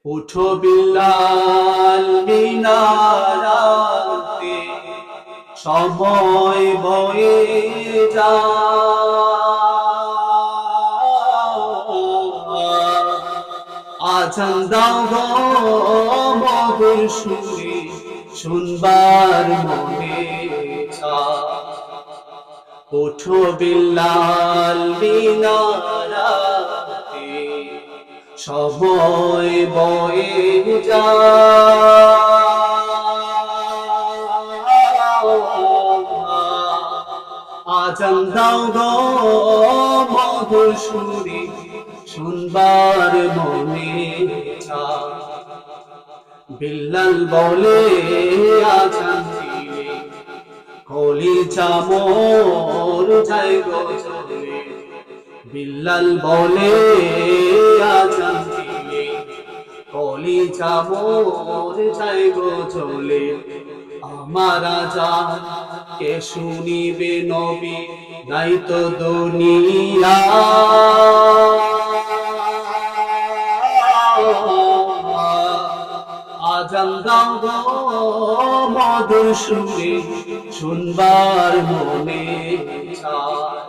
উঠো বিল্লাল মিনারাতে, সময় বয়ে যায়। আজান দাও গো মধুর সুরে, শুনবার মনে চায়। ওঠো বিল্লাল মিনারাতে, সময় বয়ে যায়। আজান দাও গো মধুর সুরে, শুনবার মনে চায়। বিল্লাল বলে আজান দিলে, কলিজা মোর যায় গো জ্বলে। বিল্লাল বলে আজান দিলে, কলিজা মোর যায় গো জ্বলে। আমার আজান কে শুনিবে নবী, নাই তো দুনিয়া। আজান দাও গো মধুর সুরে, শুনবার মনে চায়।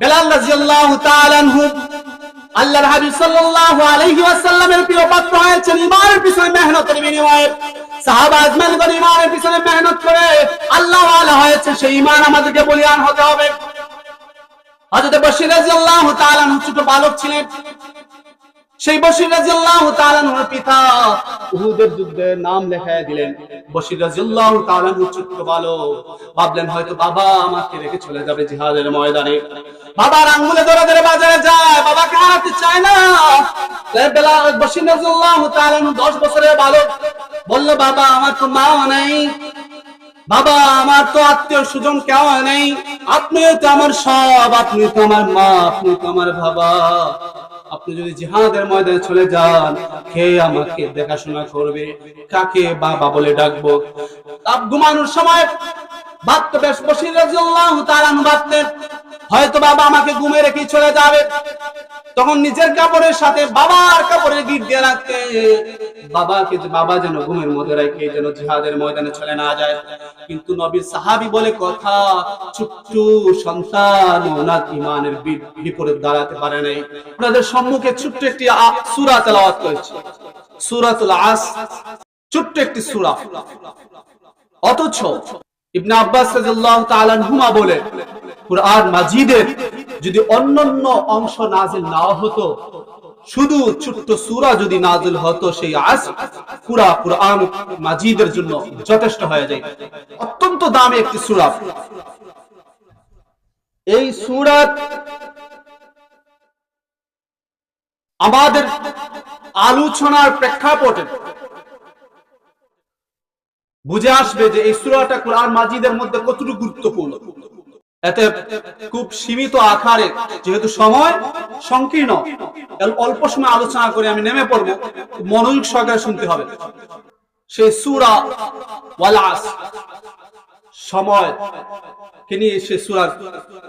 বেলাল রাদিয়াল্লাহু তাআলা আনহু আল্লাহর হাবিব সাল্লাল্লাহু আলাইহি ওয়াসাল্লামের প্রিয় পাত্র হয়েছেন ঈমানের পিছনে মেহনতের বিনিময়ে। সাহাবা আজমানগণ ঈমানের পিছনে মেহনত করে আল্লাহ ওয়ালা হয়েছে, সেই ঈমান আমাদেরকে বলিয়ান হতে হবে। হযরত বশির রাদিয়াল্লাহু তাআলা আনহু ছোট বালক ছিলেন। সেই বশির রাদিয়াল্লাহু তাআলা আনহুর পিতা উহুদের যুদ্ধে নাম লেখায় দিলেন। বশির রাদিয়াল্লাহু তাআলা আনহু ছোট বালক, ভাবলেন হয়তো বাবা আমাকে রেখে চলে যাবে জিহাদের ময়দানে। বাবার আঙ্গুলে ধরে ধরে বাজারে যায়, বাবাকে হারাতে চায় না। বেলাল বশির রাদিয়াল্লাহু তাআলা আনহু 10 বছরের বালক, বলল বাবা আমার তো মা নেই, বাবা আমার তো আত্মীয় স্বজন কেউ নেই, আপনি তো আমার সব, আপনি তো আমার মা, আপনি তো আমার বাবা। আপনি যদি জিহাদের ময়দানে চলে যান, কে আমাকে দেখাশোনা করবে, কাকে বাবা বলে ডাকবো? ঘুমানোর সময় ভাবতে বেশ বশির রাদিয়াল্লাহু তাআলা আনহু ভাবতেন হয়তো বাবা আমাকে ঘুমে রেখে চলে যাবে। তখন নিজের কাপড়ের সাথে বাবার কাপড়ের গিট দিয়ে রাখতে, বাবা যেন ঘুমের মধ্যে রেখে যেন জিহাদের ময়দানে চলে না যায়। কিন্তু নবীর সাহাবী বলে কথা, ছোট্ট সন্তান ওনার ঈমানের বিপরীত দাঁড়াতে পারে নাই। আপনাদের সম্মুখে ছোট্ট একটি সূরা তেলাওয়াত করেছি, সূরাতুল আসর, ছোট্ট একটি সূরা। অথচ ইবনে আব্বাস রাদিয়াল্লাহু তাআলা আনহুমা বলে কুরআন মাজিদের যদি অন্যান্য অংশ নাযিল না হতো, শুধু ছোট্ট সূরা যদি নাযিল হতো, সেই আসর পুরা কুরআন মাজিদের জন্য যথেষ্ট হয়ে যায়। অত্যন্ত দামি একটি সূরা। এই সূরা আমাদের আলোচনার প্রেক্ষাপটে বুঝে আসবে যে এই সূরাটা কুরআন মাজিদের মধ্যে কতটুকু গুরুত্বপূর্ণ। এতে খুব সীমিত আকারে, যেহেতু সময় সংকীর্ণ, অল্প সময় আলোচনা করে আমি নেমে পড়ব, মনোযোগ সহকারে শুনতে হবে। সেই সূরা ওয়াল আসর, সময় কে নিয়ে সেই সূরার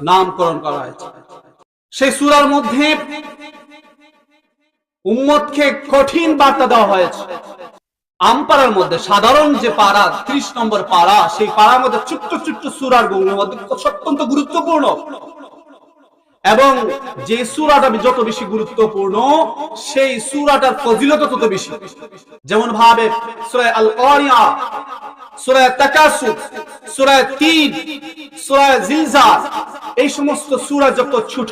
নামকরণ করা হয়েছে। সেই সূরার মধ্যে উম্মতকে কঠিন বার্তা দেওয়া হয়েছে। আমপাড়ার মধ্যে সাধারণ যে পারা 30 নম্বর পারা, সেই পাড়ার মধ্যে ছোট্ট ছোট্ট সূরার মধ্যে অত্যন্ত গুরুত্বপূর্ণ। এবং যে সূরাটা যত বেশি গুরুত্বপূর্ণ, সেই সূরাটার ফজিলত তত বেশি। যেমন ভাবে সূরা আল কারিয়া, সূরা তাকাসুর, সূরা তিন, সূরা জিলজাল, এই সমস্ত সূরা যত ছোট,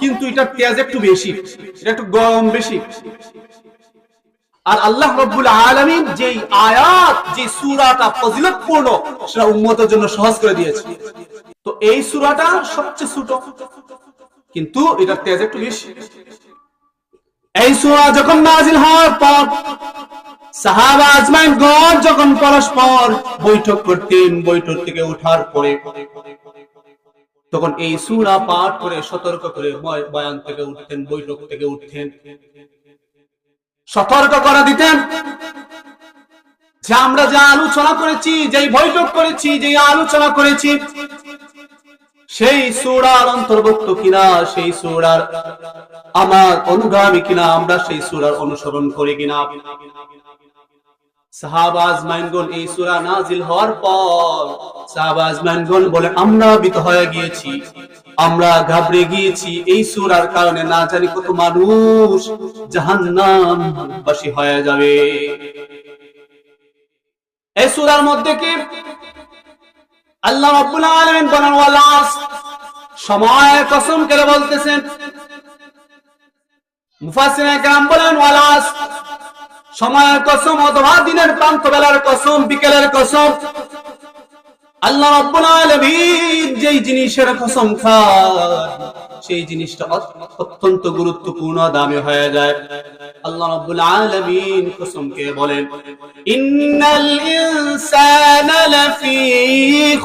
কিন্তু এটার তেজ একটু বেশি, এটা একটু গরম বেশি। আর আল্লাহ রাব্বুল আলামিন যেই আয়াত, যে সূরাটা ফজিলতপূর্ণ, সেটা উম্মতের জন্য সহজ করে দিয়েছে। তো এই সূরাটা সবচেয়ে ছোট, কিন্তু এটার তেজ একটু বেশি। এই সূরা যখন নাযিল হওয়ার পর সাহাবা আজমাইনগণ যখন পরস্পর বৈঠক করতেন, বৈঠক থেকে ওঠার পরে তখন এই সূরা পাঠ করে সতর্ক করে বয়ান থেকে উঠতেন, বৈঠক থেকে উঠতেন, সতর্ক করে দিতেন যে আমরা যা আলোচনা করেছি, যেই বৈঠক করেছি, যেই আলোচনা করেছি, সেই সূরার অন্তর্ভুক্ত কিনা, সেই সূরার আমার অনুগামী কিনা, আমরা সেই সূরার অনুসরণ করি কিনা। সাহাবা আজমাইনগণ এই সূরা নাজিল হওয়ার পর সাহাবা আজমাইনগণ বলে আমরা ভীত হয়ে গিয়েছি, আমরা ঘাবড়ে গিয়েছি, এই সূরার কারণে না জানি কত মানুষ জাহান্নামবাসী হয়ে যাবে। এই সূরার মধ্যে কি আল্লাহ রাব্বুল আলামিন বলেন ওয়াল আসর, সময়ের কসম করে বলতেছেন। মুফাসসিরিনে কেরাম বলেন ওয়াল আসর, সময়ের কসম অথবা দিনের প্রান্ত বেলার কসম, বিকেলের কসম। আল্লাহ রাব্বুল আলামিন যেই জিনিসের কসম খান সেই জিনিসটা অত্যন্ত গুরুত্বপূর্ণ, দামি হয়ে যায়। আল্লাহ রাব্বুল আলামিন কসমকে বলেন ইন্নাল ইনসানা লাফি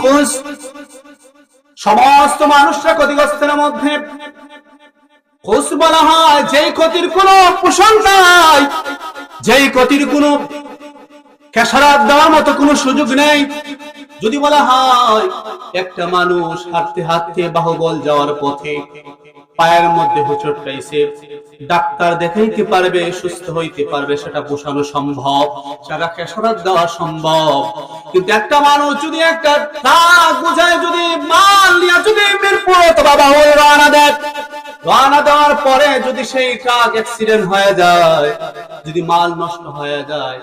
খুসর, সমস্ত মানুষরা ক্ষতিগ্রস্তের মধ্যে। খুসর বলা হয় যেই ক্ষতির কোনো পোষণ নাই, যেই ক্ষতির কোনো খেসারত দেওয়ার মতো কোনো সুযোগ নেই। যদি বলা হয় একটা মানুষ হাঁটতে হাঁটতে বাহুবল যাওয়ার পথে পায়ের মধ্যে হোঁচট খাইছে, ডাক্তার দেখাইতে পারবে, সুস্থ হইতে পারবে, সেটা বোঝানো সম্ভব, সেটা খেসারত দেওয়া সম্ভব। কিন্তু একটা মানুষ যদি একটা ট্রাক বোঝায় যদি মাল নিয়ে যদি মিরপুর অথবা বাহুবল রওনা দেয়, রওনা দেওয়ার পরে যদি সেই ট্রাক অ্যাক্সিডেন্ট হয়ে যায়, যদি মাল নষ্ট হয়ে যায়,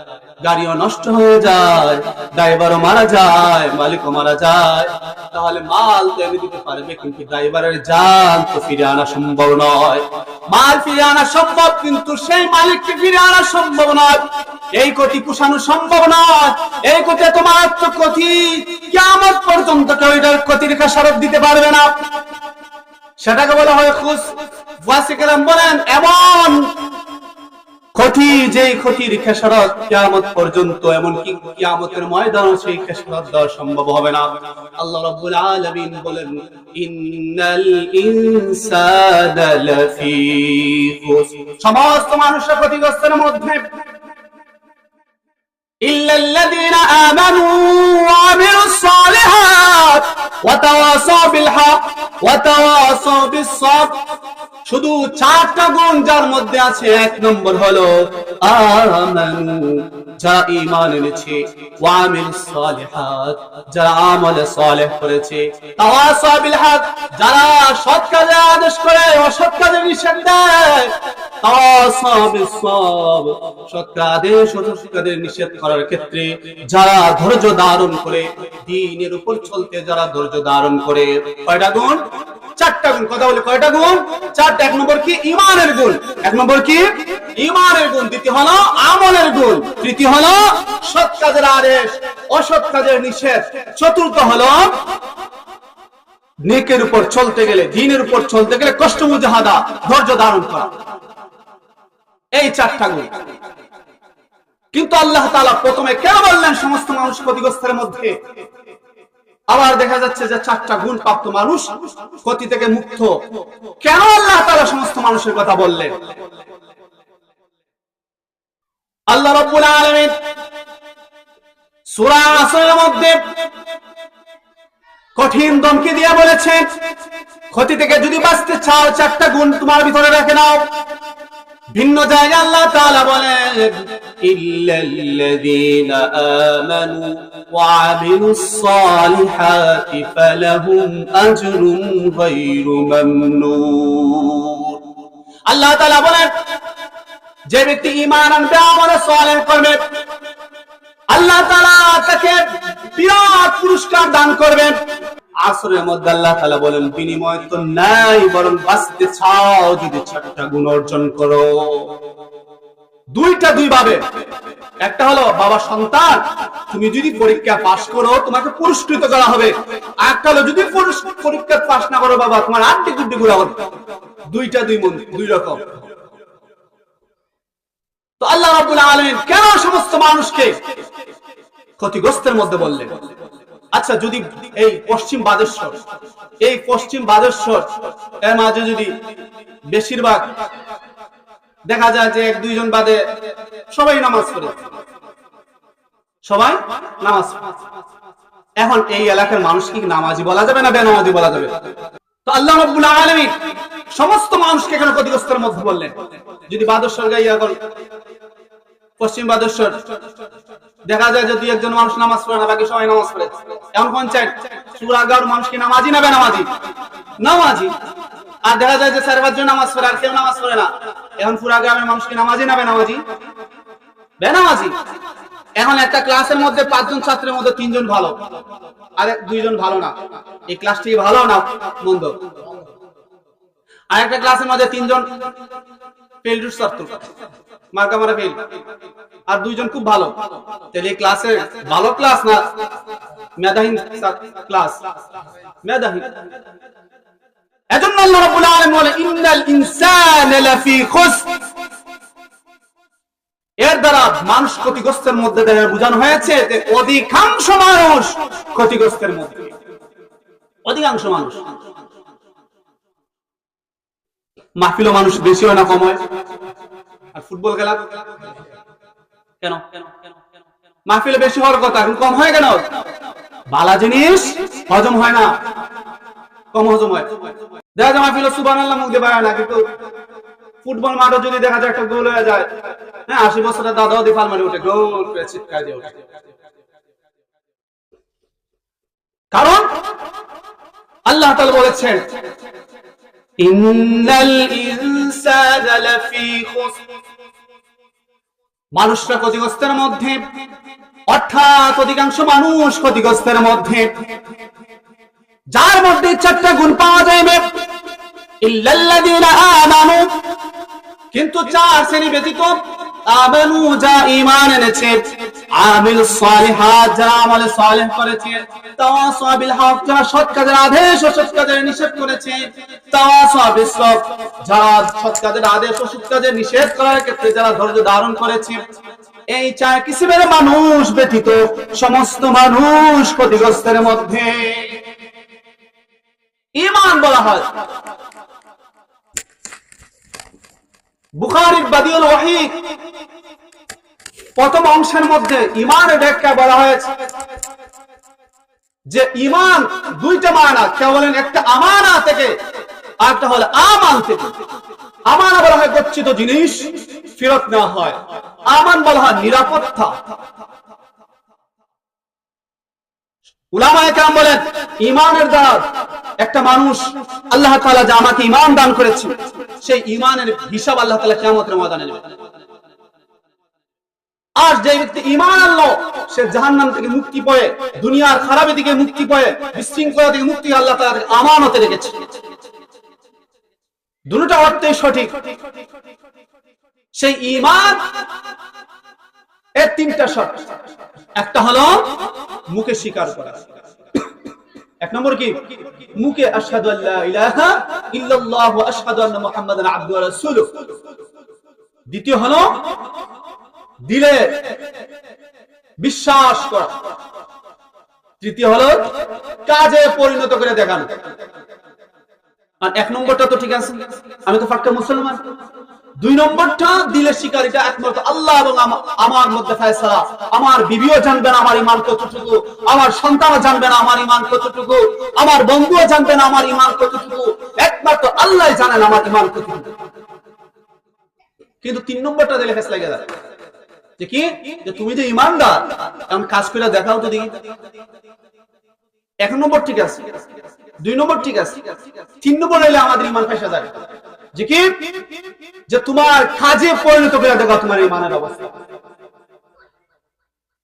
গাড়িও নষ্ট হয়ে যায়, ড্রাইভারও মারা যায়, মালিকও মারা যায়, তাহলে মাল তো এনে দিতে পারবে, কিন্তু ড্রাইভারের জান তো ফিরে আনা সম্ভব নয়। মাল ফিরে আনা সম্ভব, কিন্তু সেই মালিককে ফিরে আনা সম্ভব নয়। এই ক্ষতি পোষানো সম্ভব নয়। এই ক্ষতি এত মারাত্মক ক্ষতি, কিয়ামত পর্যন্ত কেউ এটার ক্ষতির খেসারত দিতে পারবে না। সেটাকে বলা হয় খুসর। ওয়াসিকেরাম বলেন এমন ক্ষতি যেই ক্ষতির খেসারত কিয়ামত পর্যন্ত, এমনকি কিয়ামতের ময়দানে সেই খেসারত দেওয়া সম্ভব হবে না। আল্লাহ রাব্বুল আলামিন বলেন ইন্নাল ইনসানা লাফি খুসর, সমস্ত মানুষরা ক্ষতিগ্রস্তের মধ্যে। ইল্লাল্লাযীনা আমানু ওয়া আমিলুস সালিহাত ওয়া তাওয়াসাউ বিল হক ওয়া তাওয়াসাউ বিস সাবর, শুধু চারটা গুণ যার মধ্যে আছে। এক নম্বর হলো আমানু, যারা ঈমান এনেছে, ওয়া আমিলুস সালিহাত, যারা আমল সালেহ করেছে, তাওয়াসাউ বিল হক, যারা সৎ কাজে আদেশ করে অসৎ কাজে নিষেধ দেয়, তাওয়াসাউ বিস সাবর, সৎ আদেশ অসৎ কাজে নিষেধ করার ক্ষেত্রে যারা ধৈর্য ধারণ করে, দ্বীনের উপর চলতে যারা ধৈর্য ধারণ করে। কয়টা গুণ? চারটা গুণ। কথা বলে কয়টা গুণ? চারটা। এক নম্বর কি? ঈমানের গুণ। এক নম্বর কি? ঈমানের গুণ। দ্বিতীয় হলো আমলের গুণ। তৃতীয় হলো সৎ কাজের আদেশ, অসৎ কাজের নিষেধ। চতুর্থ হলো নেকের উপর চলতে গেলে, দ্বীনের উপর চলতে গেলে কষ্ট মুজাহাদা, ধৈর্য ধারণ করা। এই চারটা গুণ। কিন্তু আল্লাহ তাআলা প্রথমে কেন বললেন সমস্ত মানুষ ক্ষতিগ্রস্তের মধ্যে? আবার দেখা যাচ্ছে যে চারটা গুণ প্রাপ্ত মানুষ ক্ষতি থেকে মুক্ত। কেন আল্লাহ তাআলা সমস্ত মানুষের কথা বললেন? আল্লাহ রাব্বুল আলামিন সূরা আসরের মধ্যে কঠিন ধমকি দিয়ে বলেছেন, ক্ষতি থেকে যদি বাঁচতে চাও চারটা গুণ তোমার ভিতরে রেখে নাও। ভিন্ন জায়গায় আল্লাহ তাআলা বলেন ইল্লাল্লাযীনা আমানু ওয়া আমিলুস সালিহাতি ফালাহুম আজরুন গায়রু মামনুন। আল্লাহ তাআলা বলেন যে ব্যক্তি ঈমান আনবে, আমল সালেহ করবে, আল্লাহ তাআলা তাকে বিরাট পুরস্কার দান করবেন। আসরের মধ্যে আল্লাহ তাআলা বলেন বিনিময় তো নাই, বরং বাঁচতে চাও যদি চারটা গুণ অর্জন করো। দুইটা দুই ভাবে। একটা হলো বাবা সন্তান, তুমি যদি পরীক্ষা পাস করো তোমাকে পুরস্কৃত করা হবে। একটা হলো যদি পরীক্ষা পাস না করো বাবা তোমার আটটি গুড্ডি গুড়া হবে। দুইটা দুই মন, দুই রকম। তো আল্লাহ রাব্বুল আলামিন কেন সমস্ত মানুষকে ক্ষতিগ্রস্তের মধ্যে বললেন? আচ্ছা, যদি এই পশ্চিম বাদেশ্বর এর মাঝে যদি বেশিরভাগ দেখা যায় যে এক দুইজন বাদে সবাই নামাজ পড়ে, এখন এই এলাকার মানুষ কি নামাজি বলা যাবে না বেনামাজি বলা যাবে? তো আল্লাহ রাব্বুল আলামিন সমস্ত মানুষকে কেন ক্ষতিগ্রস্তের মধ্যে বললেন? যদি বাদশার গাইয়া গল পশ্চিম বাদশার দেখা যায় যে দুই একজন মানুষ নামাজ পড়ে না, বাকি সবাই নামাজ পড়ে। এমন পঞ্চায়েত সুরাগার মানুষ কি নামাজি না বেনামাজি? নামাজি। আর দেখা যায় যে 4-5 জন নামাজ পড়ে আর কেউ নামাজ পড়ে না। এখন পুরা গ্রামের মানুষ কি নামাজি না বেনামাজি? বেনামাজি। এখন একটা ক্লাসের মধ্যে 5 জন ছাত্রের মধ্যে 3 জন ভালো আর 2 জন ভালো না। এই ক্লাসটি ভালো না মন্দ? আর একটা ক্লাসের মধ্যে 3 জন ফেলডুর ছাত্র, মার্কা মারা ফেল, আর 2 জন খুব ভালো। তাহলে এই ক্লাসে ভালো ক্লাস না মেধাহীন ক্লাস? মেধাহীন। এজন্য আল্লাহ রাব্বুল আলামিন বলে ইন্নাল ইনসানা লাফি খুসর। এর দ্বারা মানুষ ক্ষতিগ্রস্তের মধ্যে বোঝানো হয়েছে যে অধিকাংশ মানুষ ক্ষতিগ্রস্তের মধ্যে। অধিকাংশ মানুষ। মাহফিলও মানুষ বেশি হয় না কম হয়? আর ফুটবল খেলা কেন মাহফিলে বেশি হওয়ার কথা, এখন কম হয় কেন? ভালো জিনিস হজম হয় না, কম হজম হয়। দেখা যায় মাহফিলে সুবহানাল্লাহ মুখ দিয়ে বাইরে না, কিন্তু ফুটবল মাঠে যদি দেখা যায় একটা গোল হয়ে যায়, হ্যাঁ 80 বছরের দাদাও দিফাল মারে ওঠে, গোল করে চিৎকার দিয়ে ওঠে। কারণ আল্লাহ তাআলা বলেছেন ইন্নাল ইনসানা লাফি খুসর। মানুষরা ক্ষতিগ্রস্তের মধ্যে, অর্থাৎ অধিকাংশ মানুষ ক্ষতিগ্রস্তের মধ্যে। যার মধ্যে 4টা গুণ পাওয়া যাবে, ইল্লাল্লাযীনা আমানু, কিন্তু 4 শ্রেণী ব্যতীত, আমানু যা ঈমান এনেছে, আমিলুস সালিহাত যারা আমল সালেহ করেছে, তাওয়াসা বিল হক যারা সৎ কাজের আদেশ ও সৎ কাজের নিষেধ করেছে, তাওয়াসা বিস সবর যারা সৎ কাজের আদেশ ও সৎ কাজের নিষেধ করার ক্ষেত্রে যারা ধৈর্য ধারণ করেছে। এই 4 কিসিমের মানুষ ব্যতীত সমস্ত মানুষ ক্ষতিগ্রস্তের মধ্যে। ঈমান বলা হয় বুখারীর বাদিউল ওয়াহী প্রথম অংশের মধ্যে ঈমানের ব্যাখ্যা বলা হয়েছে যে ঈমান 2টা মানা। কেউ বলেন একটা আমানা থেকে, আর একটা হলো আমাল থেকে। আমানা বলা হয় গচ্ছিত জিনিস ফেরত নেওয়া হয়, আমান বলা হয় নিরাপত্তা। উলামায়ে কেরাম বলেন ঈমানের দ্বারা একটা মানুষ, আল্লাহ তাআলা যা আমাকে ঈমান দান করেছে, সেই ঈমানের হিসাব আল্লাহ তাআলা কিয়ামতের ময়দানে নেবেন। আর যে ব্যক্তি ঈমান আনলো, সে জাহান্নাম থেকে মুক্তি পেয়ে, দুনিয়ার খারাপি থেকে মুক্তি পেয়ে, বিশৃঙ্খলা থেকে মুক্তি আল্লাহ তাআলা আমানতে রেখেছে। দুটোটা অর্থই সঠিক। সেই ঈমান এর 3টা শর্ত। একটা হলো মুখে স্বীকার করা। 1 নম্বর কি? মুখে আশহাদু আল্লা ইলাহা ইল্লাল্লাহ ওয়া আশহাদু আন্না মুহাম্মাদান আবদুহু ওয়া রাসূলুহু। দ্বিতীয় হলো দিলে বিশ্বাস করা। তৃতীয় হলো কাজে পরিণত করে দেখানো। আর 1 নম্বরটা তো ঠিক আছে, আমি তো পাক্কা মুসলমান। 2 নম্বরটা দিলে স্বীকার, এটা একমাত্র আল্লাহ এবং আমার মধ্যে ফয়সালা। আমার বিবিও জানবে না আমার ঈমান কতটুকু, আমার সন্তানও জানবে না আমার ঈমান কতটুকু, আমার বন্ধুও জানবে না আমার ঈমান কতটুকু, একমাত্র আল্লাহই জানেন আমার ঈমান কতটুকু। কিন্তু 3 নম্বরটা দিলে ফেস লাগে যায় যে কি, যে তুমি যে ঈমানদার, এমন কাজ করে দেখাও তো দেখি। 1 নম্বর ঠিক আছে, 2 নম্বর ঠিক আছে, 3 নম্বর হইলে আমাদের ঈমান ফেসে যায় যে কি, যে তোমার কাজে পরিণত করে দেখাও তোমার ঈমানের অবস্থা।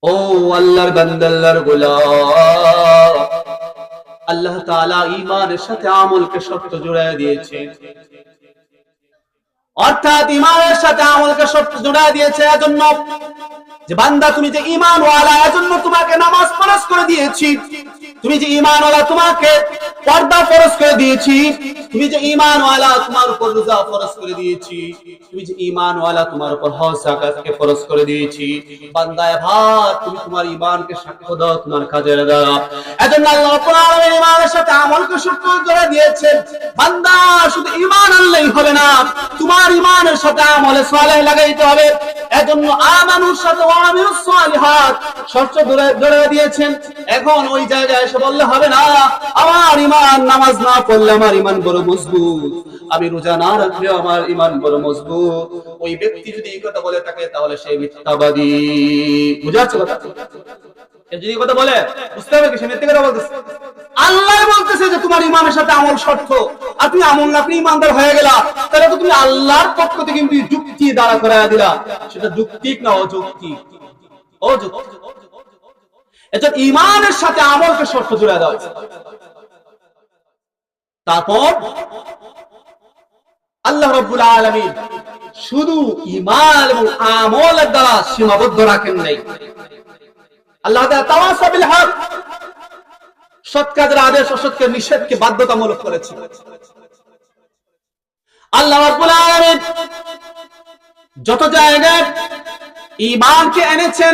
ও আল্লাহর বান্দা, আল্লাহর গোলাম, আল্লাহ তাআলা ঈমানের সাথে আমলকে শর্ত জুড়ে দিয়েছে। অর্থাৎ ঈমানের সাথে আমলকে শর্ত জুড়ে দিয়েছে এজন্য যে বান্দা তুমি যে ঈমানওয়ালা, এজন্য তোমাকে নামাজ ফরজ করে দিয়েছি। তুমি যে ঈমানওয়ালা, তোমাকে পর্দা ফরজ করে দিয়েছি। তুমি যে ঈমানওয়ালা, তোমার উপর রোজা ফরজ করে দিয়েছি। তুমি যে ঈমানওয়ালা, তোমার উপর হজ যাকাতকে ফরজ করে দিয়েছি। বান্দা এবার তুমি তোমার ঈমানকে সাক্ষ্য দাও তোমার কাজের দ্বারা। এজন্য আল্লাহ রাব্বুল আলামিন ঈমানের সাথে আমলকে শর্ত জুড়ে দিয়েছেন। বান্দা শুধু ঈমান আনলেই হবে না, তোমার ঈমানের সাথে আমলে সালেহ লাগাইতে হবে। এজন্য আমানুর সাথে ওয়া আমিলুস সালিহাত শর্ত ধরে দিয়েছেন। এখন ওই জায়গায় এসে বললে হবে না, আমার ঈমান, নামাজ না পড়লে আমার ঈমান বড় মজবুত, আমি রোজা না রাখলে আমার ঈমান বড় মজবুত। ওই ব্যক্তি যদি এই কথা বলে থাকে তাহলে সে মিথ্যাবাদী। বুঝাচ্ছে কথা? যদি এই কথা বলে বুঝতে হবে কি সে মিথ্যা কথা বলতেছে। আল্লাহ বলতেছে যে তোমার ঈমানের সাথে আমল শর্ত, আর তুমি আমল না করে ঈমানদার হয়ে গেলা, তাহলে তো তুমি আল্লাহর পক্ষ থেকে কিন্তু যুক্তি দাঁড়া করায়া দিলা। সেটা যৌক্তিক না অযৌক্তিক? অযৌক্তিক। এটা ঈমানের সাথে আমলকে শর্ত জুড়ে দেওয়া হয়েছে। তারপর আল্লাহ রাব্বুল আলামিন শুধু ঈমান এবং আমলের দ্বারা সীমাবদ্ধ রাখেন নাই। আল্লাহ তাআলা তাওয়াসা বিল হক, সৎ কাজের আদেশ অসৎ কাজের নিষেধকে বাধ্যতামূলক করেছেন। আল্লাহ রাব্বুল আলামিন যত জায়গায় ঈমানকে এনেছেন,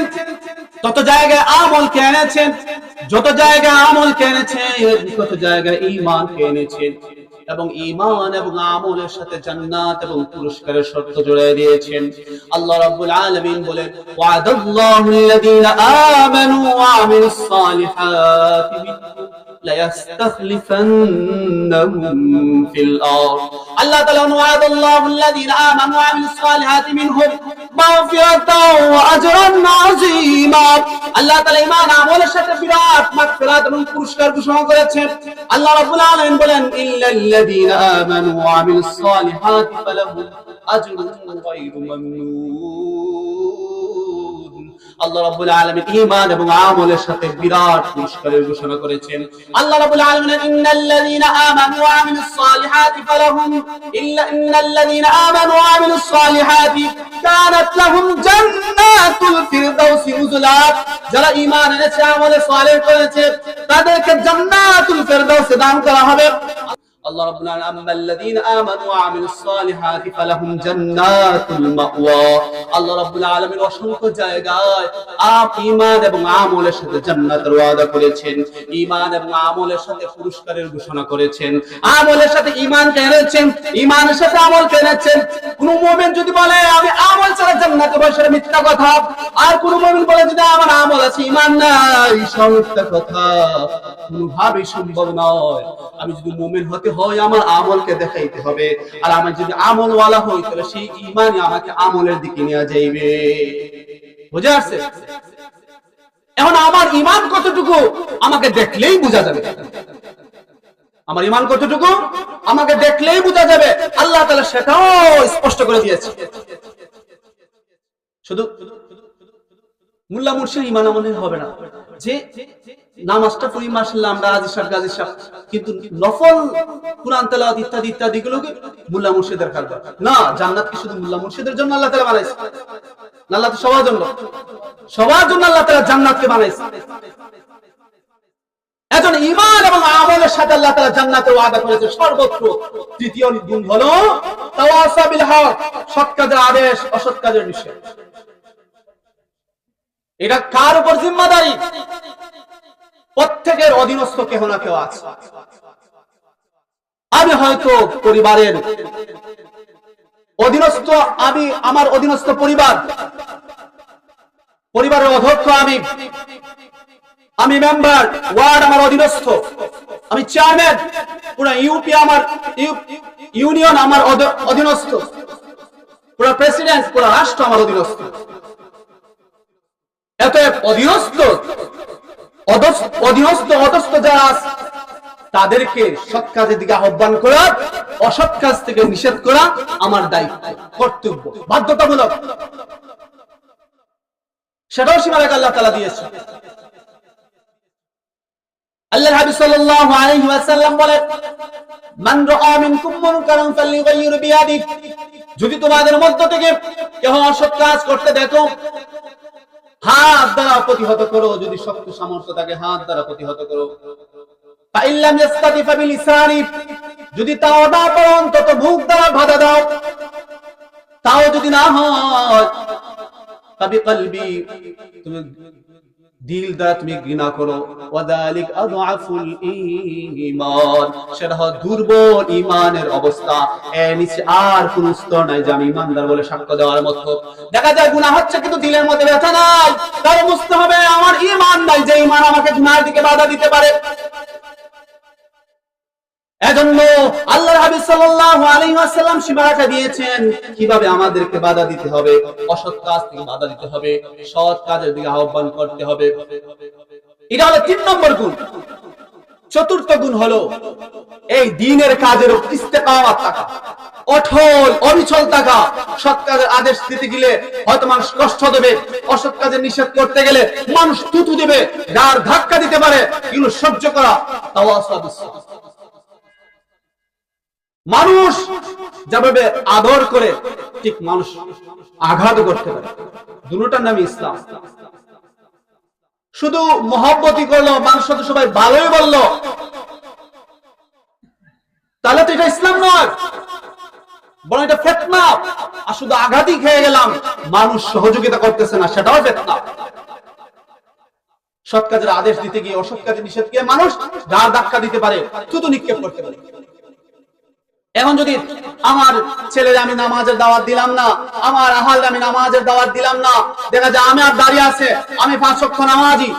তত জায়গায় আমলকে এনেছেন, যত জায়গায় আমলকে এনেছেন, তত জায়গায় ঈমানকে এনেছেন, এবং ঈমান এবং আমলের সাথে জান্নাত এবং পুরস্কারের শর্ত জড়িয়ে দিয়েছেন। আল্লাহ রাব্বুল আলামিন বলেন, ওয়াদাল্লাহুল্লাযীনা আমানু ওয়া আমিলুস সালিহাতি লা ইস্তাখলিফান্নাহুম ফিল আরদ। আল্লাহ তাআলা ওয়াদাল্লাহুল্লাযীনা আমানু ওয়া আমিলুস সালিহাতি মিনহুম মাগফিরাতাও ওয়া আজরান আযীমা। আল্লাহ তাআলা ঈমান আমলের সাথে বিরাট মাগফিরাত এবং পুরস্কার ঘোষণা করেছেন। আল্লাহ রাব্বুল আলামিন বলেন, ইল্লাল্লাযীনা আমানু ওয়া আমিলুস সালিহাতি ফালাহুম আজরুন গায়রু মামনুন। আল্লাহ রাব্বুল আলামিন ঈমান এবং আমলের সাথে বিরাট পুরস্কারের ঘোষণা করেছেন। আল্লাহ রাব্বুল আলামিন ইন্নাল্লাযীনা আমানু ওয়া আমিলুস সালিহাতি ফালাহুম ইন্নাল্লাযীনা আমানু ওয়া আমিলুস সালিহাতি কানাত লাহুম জান্নাতুল ফিরদাউসি নুজুলা। যারা ঈমান এনেছে, আমলে সালেহ করেছে, তাদেরকে জান্নাতুল ফিরদাউসে দান করা হবে। আল্লাহ রাব্বুল আলামিন আম্মাল্লাযীনা আমানু ওয়া আমিলুস সালিহাতি ফালাহুম জান্নাতুল মাওয়া। আল্লাহ রাব্বুল আলামিন অসংখ্য জায়গায় ঈমান এবং আমলের সাথে জান্নাতের ওয়াদা করেছেন, ঈমান এবং আমলের সাথে পুরস্কারের ঘোষণা করেছেন। আমলের সাথে ঈমানকে এনেছেন, ঈমানের সাথে আমলকে এনেছেন। কোন মুমিন যদি বলে আমি আমল ছাড়া জান্নাতে যাব, সেটা মিথ্যা কথা। আর কোন মুমিন বলে যদি আমার আমল আছে ঈমান নাই, মিথ্যা কথা। কোনোভাবেই সম্ভব নয়। আমি যদি মুমিন হতে হয় আমার আমলকে দেখাইতে হবে, আর আমি যদি আমল ওয়ালা হই তাহলে সেই ঈমানই আমাকে আমলের দিকে নিয়ে যাইবে। বুঝা আসছে? এখন আমার ঈমান কতটুকু আমাকে দেখলেই বোঝা যাবে। আমার ঈমান কতটুকু আমাকে দেখলেই বোঝা যাবে। আল্লাহ তাআলা সেটাও স্পষ্ট করে দিয়েছে। শুধু মুল্লা মুর্শিদ ঈমান আমলে হবে না যে নামাজটা পড়ি মাশাআল্লাহ আমরা হাজির সাহেব গাজী সাহেব, কিন্তু নফল কুরআন তেলাওয়াত ইত্যাদি ইত্যাদি গুলোকে মুল্লা মুর্শিদের কাজ না। জান্নাত কি শুধু মুল্লা মুর্শিদের জন্য আল্লাহ তাআলা বানাইছে? না, আল্লাহ তো সবার জন্য, সবার জন্য আল্লাহ তাআলা জান্নাতকে বানাইছে। এখন ঈমান এবং আমলের সাথে আল্লাহ তাআলা জান্নাতের ওয়াদা করেছে সর্বত্র। তৃতীয় গুণ হলো তাওয়াসা বিল হক, সৎ কাজের আদেশ অসৎ কাজের নিষেধ। এটা কার উপর জিম্মাদারি? প্রত্যেকের অধীনস্থ কেহ না কেউ আছে। আমি হয়তো পরিবারের অধীনস্থ, আমি আমার অধীনস্থ পরিবারের অধ্যক্ষ, আমি মেম্বার, ওয়ার্ড আমার অধীনস্থ, আমি চেয়ারম্যান, পুরো ইউপি আমার, ইউনিয়ন আমার অধীনস্থ, পুরো প্রেসিডেন্ট, পুরো রাষ্ট্র আমার অধীনস্থ। এত অধস্থ যারা আছে তাদেরকে সৎ কাজের দিকে আহ্বান করা, অসৎ কাজ থেকে নিষেধ করা আমার দায়িত্ব, কর্তব্য, বাধ্যতামূলক। সেটাও সীমারেখা আল্লাহ তাআলা দিয়েছে। আল্লাহর হাবিব সাল্লাল্লাহু আলাইহি ওয়াসাল্লাম বলেন, মান রাআ মিনকুম মুনকারান ফালইগাইয়ির বিয়াদিহি। যদি তোমাদের মধ্য থেকে কেউ অসৎ কাজ করতে দেখো, হাত দ্বারা প্রতিহত করো। যদি শক্তি সামর্থ্য থাকে হাত দ্বারা প্রতিহত করো। ফাইল্লাম ইস্তাতি ফাবিলিসানি, যদি তাও না পারো অন্তত মুখ দ্বারা বাধা দাও। তাও যদি না হয় ফাবিকলবি, তুমি দিল দ্বারা তুমি ঘৃণা করো, ওয়াদালিক আযআফুল ঈমান, সেটা হয় দুর্বল ঈমানের অবস্থা। এর নিচে আর কোন স্তর নাই যে আমি ঈমানদার বলে সাক্ষ্য দেওয়ার মতো। দেখা যায় গুনাহ হচ্ছে কিন্তু দিলের মধ্যে ব্যথা নাই, তাই বুঝতে হবে আমার ঈমান নাই, যে ঈমান আমাকে গুনাহের দিকে বাধা দিতে পারে। এজন্য আল্লাহর হাবিব সাল্লাল্লাহু আলাইহি ওয়াসাল্লাম সীমারেখা দিয়েছেন কিভাবে আমাদেরকে বাধা দিতে হবে, অসৎ কাজ থেকে বাধা দিতে হবে, সৎ কাজের দিকে আহ্বান করতে হবে। এটা হলো 3 নম্বর গুণ। চতুর্থ গুণ হলো এই দ্বীনের কাজের উপর ইস্তেকামাত থাকা, অটল অবিচল থাকা। সৎ কাজের আদেশ দিতে গেলে হয়তো মানুষ কষ্ট দেবে, অসৎ কাজে নিষেধ করতে গেলে মানুষ থুতু দেবে, গার ধাক্কা দিতে পারে, এগুলো সহ্য করা তাওয়াসুল। মানুষ যেভাবে আদর করে ঠিক মানুষ আঘাত করতে পারে, দুটোটার নামই ইসলাম। শুধু মহব্বতই করলো, মানুষ সাথে সবাই ভালোই বললো, তাহলে তো এটা ইসলাম নয়, বরং এটা ফিতনা। আর শুধু আঘাতই খেয়ে গেলাম, মানুষ সহযোগিতা করতেছে না, সেটাও ফিতনা। সৎ কাজের আদেশ দিতে গিয়ে অসৎ কাজে নিষেধ গিয়ে মানুষ গার ধাক্কা দিতে পারে, থুতু নিক্ষেপ করতে পারে। এখন যদি আমার ছেলের আমি নামাজের দাওয়াত দিলাম না, আমার আহাল আমি নামাজের দাওয়াত দিলাম না, দেখা যায় আমি আর দাঁড়িয়ে আছে, আমি 5 ওয়াক্ত নামাজি,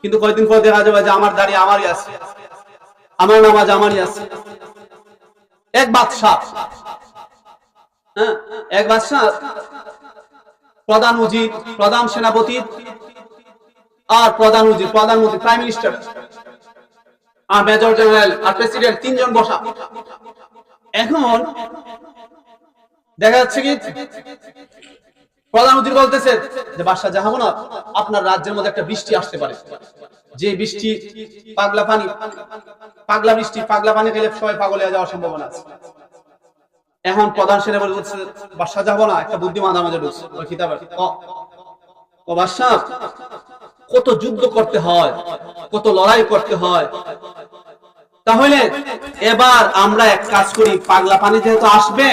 কিন্তু কয়েকদিন পর দেখা যাবে যে আমার দাঁড়িয়ে আমারই আছে, আমার নামাজ আমারই আছে। এক বাদশাহ, এক বাদশাহ প্রধান উজির, প্রধান সেনাপতি আর প্রধান উজির, প্রধানমন্ত্রী, প্রাইম মিনিস্টার আর মেজর জেনারেল আর প্রেসিডেন্ট, 3 জন বসা। এখন দেখা যাচ্ছে কি প্রধান উজির বলতেছে যে বাদশাহ জাহাপনা, আপনার রাজ্যের মধ্যে একটা বৃষ্টি আসতে পারে, যে বৃষ্টি পাগলা পানি, পাগলা বৃষ্টি, পাগলা পানি খেলে সবাই পাগল হয়ে যাওয়ার সম্ভাবনা আছে। এখন প্রধান সেনাপতি বলছে বাদশাহ জাহাপনা, একটা বুদ্ধিমান আমাদের ঢুকছে ওই কিতাবে, ও বাদশাহ কত যুদ্ধ করতে হয়, কত লড়াই করতে হয়, তাহলে এবার আমরা এক কাজ করি, পাগলা পানি যেহেতু আসবে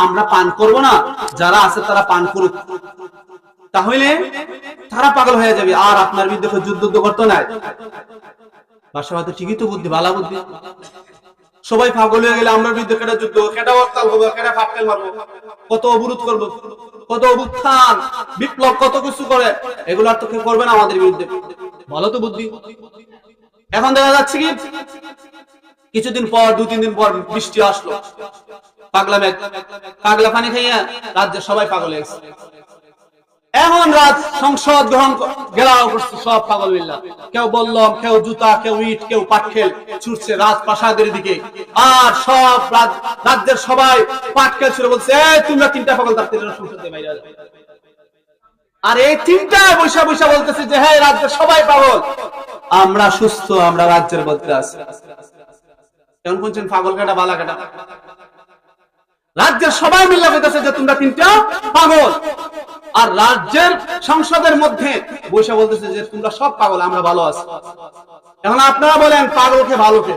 আমরা পান করব না, যারা আছে তারা পান করুক, তাহলে তারা পাগল হয়ে যাবে, আর আপনার বিরুদ্ধে যুদ্ধ করতে নাই। বাদশা হয়তো ঠিকই তো বুদ্ধি, ভালো বুদ্ধি, সবাই পাগল হয়ে গেলে আমরা বিরুদ্ধে কেটে যুদ্ধ, কেটে হরতাল করবো, কেটে ফাটকেল মারবো, কত অবরোধ করবো, কত অভ্যুত্থান বিপ্লব কত কিছু করে, এগুলো আর তো কেউ করবে না আমাদের বিরুদ্ধে, ভালো তো বুদ্ধি। এখন দেখা যাচ্ছে কি কিছুদিন পর, 2-3 দিন পর বৃষ্টি আসলো, পাগলা মেঘ, পাগলা পানি খাইয়া রাজ্যের সবাই পাগল হয়ে গেছে। এখন রাজ সংসদ গ্রহণ ঘেরাও করছে সব পাগল মিল্লা, কেউ বললাম, কেউ জুতা, কেউ ইট, কেউ পাটকেল ছুটছে রাজপ্রাসাদের দিকে, আর সব রাজ্যের সবাই পাটকেল ছুড়ে বলছে তোমরা 3টা পাগল থাকতে সংসদে বাইরে যাও। আর এই 3টা বৈশা বৈশা বলতেছে যে হ্যাঁ রাজ্যের সবাই পাগল, আমরা সুস্থ, আমরা রাজ্যের মধ্যে আছি। কেমন বলছেন পাগল কাটা বালা কাটা, রাজ্যের সবাই মিলে বলতেছে যে তোমরা 3টা পাগল, আর রাজ্যের সংসদের মধ্যে বৈশা বলতেছে যে তোমরা সব পাগল, আমরা ভালো আছি। এখন আপনারা বলেন পাগলকে ভালোকে,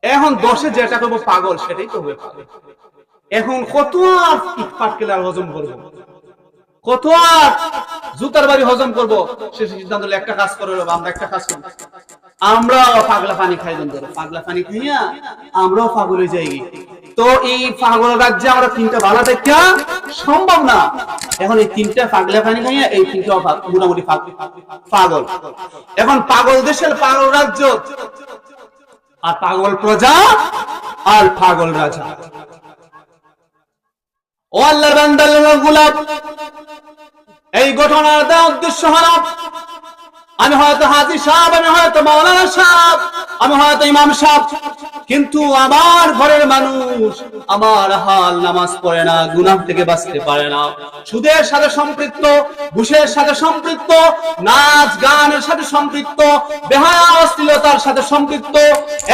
এখন 10-এ যেটা করবো পাগল সেটাই তো হবে পাগল। এখন কত আর পাটকেল আর হজম করবো, কত আর জুতার বাড়ি হজম করবো, সে সিদ্ধান্ত হলো একটা কাজ করে, আমরা একটা কাজ করবো, আমরাও পাগলা পানি খাই, পাগলা পানি খাইয়া আমরাও পাগল হয়ে যাই। তো এই পাগল রাজ্যে আমরা 3টা ভালো দেখা সম্ভব না। এখন এই 3টা পাগলা পানি খাইয়া এই 3টা মোটামুটি পাগল। এখন পাগল দেশের পাগল রাজ্য আর পাগল প্রজা আর পাগল রাজা। ও আল্লাহর বান্দা, আল্লাহর গোলাম, এই ঘটনার উদ্দেশ্য হলো আমি হয়তো হাজী সাহেব, আমি হয়তো মাওলানা সাহেব, আমি হয়তো ইমাম সাহেব, কিন্তু আমার ঘরের মানুষ আমার হাল নামাজ পড়ে না, গুনাহ থেকে বাঁচতে পারে না, সুদের সাথে সম্পৃক্ত, ঘুষের সাথে সম্পৃক্ত, নাচ গানের সাথে সম্পৃক্ত, বেহায়া অশ্লীলতার সাথে সম্পৃক্ত,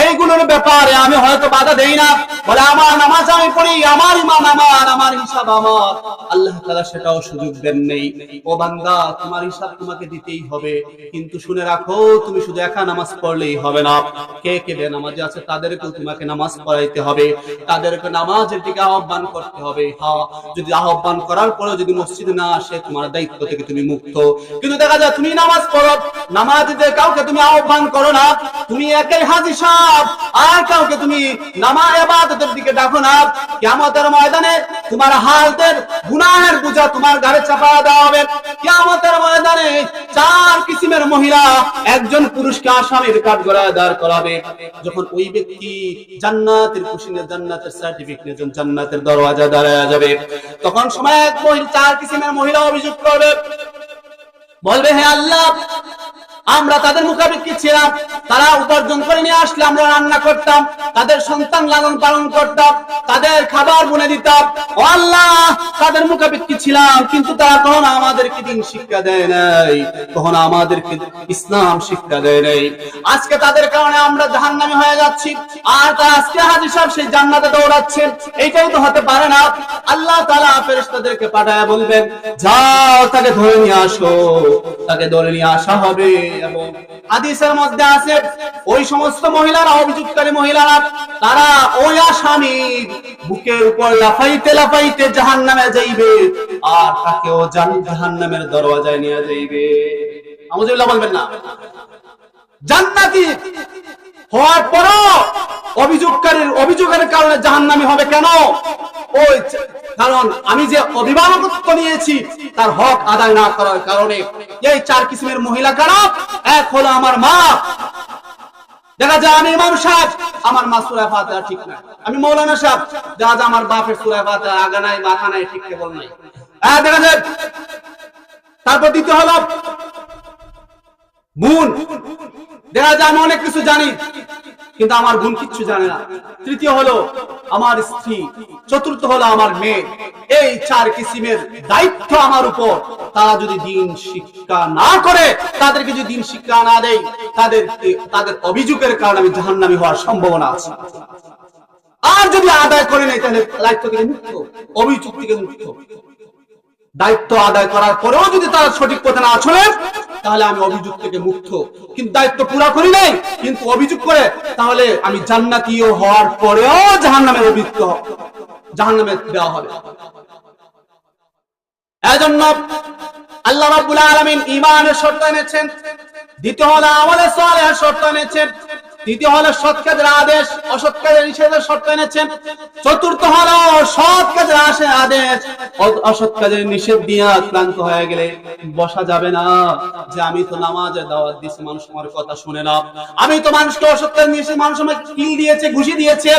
এইগুলোর ব্যাপারে আমি হয়তো বাধা দেই না, বলে আমার নামাজ আমি পড়ি, আমার ইমান আমার, আমার হিসাব আমার। আল্লাহ তাআলা সেটাও সুযোগ দেন নেই। ও বান্দা, তোমার হিসাব তোমাকে দিতেই হবে, কিন্তু শুনে রাখো তুমি শুধু একা নামাজ পড়লেই হবে না, কে কে বেনামাজি আছে তাদেরকে তাদেরকেও তোমাকে নামাজ পড়াইতে হবে, তাদেরকে নামাজের দিকে আহ্বান করতে হবে। হ্যাঁ, যদি আহ্বান করার পরে যদি মসজিদে না আসে তোমার দায়িত্ব থেকে তুমি মুক্ত। কিন্তু দেখা যায় তুমি নামাজ পড়ো, নামাজে কাউকে তুমি আহ্বান করো না, তুমি একাই হাজী সাহেব, আর কাউকে তুমি নামাজ ইবাদতের দিকে ডাকো না, কিয়ামতের ময়দানে তোমার হালদের গুনাহের বোঝা তোমার ঘাড়ে চাপা দেওয়া হবে। কিয়ামতের ময়দানে চার কিসিমের মহিলা একজন পুরুষকে আসামির কাঠগড়ায় দাঁড় করাবে। যখন ওই ব্যক্তি জান্নাতের কুশিনে জান্নাতের সার্টিফিকেট নিয়ে জান্নাতের দরওয়াজা দাঁড়ায় যাবে, তখন সময় এক মহিলা, চার কিসিমের মহিলা অভিযোগ করবে, বলবে হে আল্লাহ, আমরা তাদের মুখাপেক্ষী ছিলাম, তারা উপার্জন করে নিয়ে আসলে আমরা রান্না করতাম, তাদের সন্তান লালন পালন করতাম, তাদের খাবার বনে দিতাম। ও আল্লাহ, তাদের মুখাপেক্ষী ছিলাম, কিন্তু তারা কখনো আমাদেরকে দিন শিক্ষা দেয় নাই, কখনো আমাদেরকে ইসলাম শিক্ষা দেয় নাই। আজকে তাদের কারণে আমরা জাহান্নামী হয়ে যাচ্ছি, আর তারা আজকে হাজী সাহেব সেই জান্নাতে দৌড়াচ্ছেন। এইটাই তো হতে পারে না। আল্লাহ তাআলা ফেরেশতাদেরকে পাঠায় বলবেন, যাও তাকে ধরে নিয়ে আসো। তাকে ধরে নিয়ে আসা হবে এবং হাদিসের মধ্যে আছে ওই সমস্ত মহিলারা, অভিযোগকারী মহিলারা, তারা ওই আসামির বুকের উপর লাফাইতে লাফাইতে জাহান্নামে যাইবে, আর তাকেও জাহান্নামের দরওয়াজায় নিয়ে যাইবে। আউযুবিল্লাহ বলবেন না। জান্নাতি হওয়ার পরও অভিযোগের কারণে জাহান্নামী হবে কেন? ওই কারণ আমি যে অভিভাবকত্ব নিয়েছি তার হক আদায় না করার কারণে। এই চার কিসিমের মহিলা কারা? এক হলো আমার মা। দেখা যায় আমি ইমাম সাহেব, আমার মা সূরা ফাতিহা ঠিক না। আমি মাওলানা সাহেব, দেখা যায় আমার বাপের সূরা ফাতিহা আগা নাই মাথা নাই, ঠিক কেবল নাই। দেখা যায়। তারপর দ্বিতীয় হলো বোন। দেখা যায় আমি অনেক কিছু জানি, কিন্তু আমার বোন কিচ্ছু জানে না। তৃতীয় হলো আমার স্ত্রী। চতুর্থ হলো আমার মেয়ে। এই চার কিসিমের দায়িত্ব আমার উপর। তারা যদি দিন শিক্ষা না করে, তাদেরকে যদি দিন শিক্ষা না দেয়, তাদের অভিযোগের কারণে আমি জাহান্নামী হওয়ার সম্ভাবনা আছে। আর যদি আদায় করে নেই, তাহলে দায়িত্ব থেকে মুক্ত, অভিযোগ থেকে মুক্ত। দায়িত্ব আদায় করার পরেও যদি তারা সঠিক পথে না চলে, তাহলে আমি অভিযোগ থেকে মুক্ত। কিন্তু দায়িত্ব পুরা করি নাই, কিন্তু অভিযোগ করে, তাহলে আমি জান্নাতীয় হওয়ার পরেও জাহান্নামে অভিযুক্ত, জাহান্নামে দেওয়া হবে। এজন্য আল্লাহ রাব্বুল আলামিন ঈমানের শর্ত এনেছেন, দ্বিতীয় হলো আমলে সালেহের শর্ত এনেছেন, তৃতীয় হলো সৎ কাজের আদেশ, অসৎ কাজের নিষেধের শর্ত এনেছেন, চতুর্থ হলো সৎ কাজের আদেশ, অসৎ কাজের নিষেধ দিয়ে ক্লান্ত হয়ে গেলে বসা যাবে না। যে আমি তো নামাজের দাওয়াত দিয়েছি, মানুষ আমার কথা শুনে না। আমি তো মানুষকে অসৎ কাজ নিয়েছি, মানুষ আমাকে কিল দিয়েছে, ঘুষি দিয়েছে,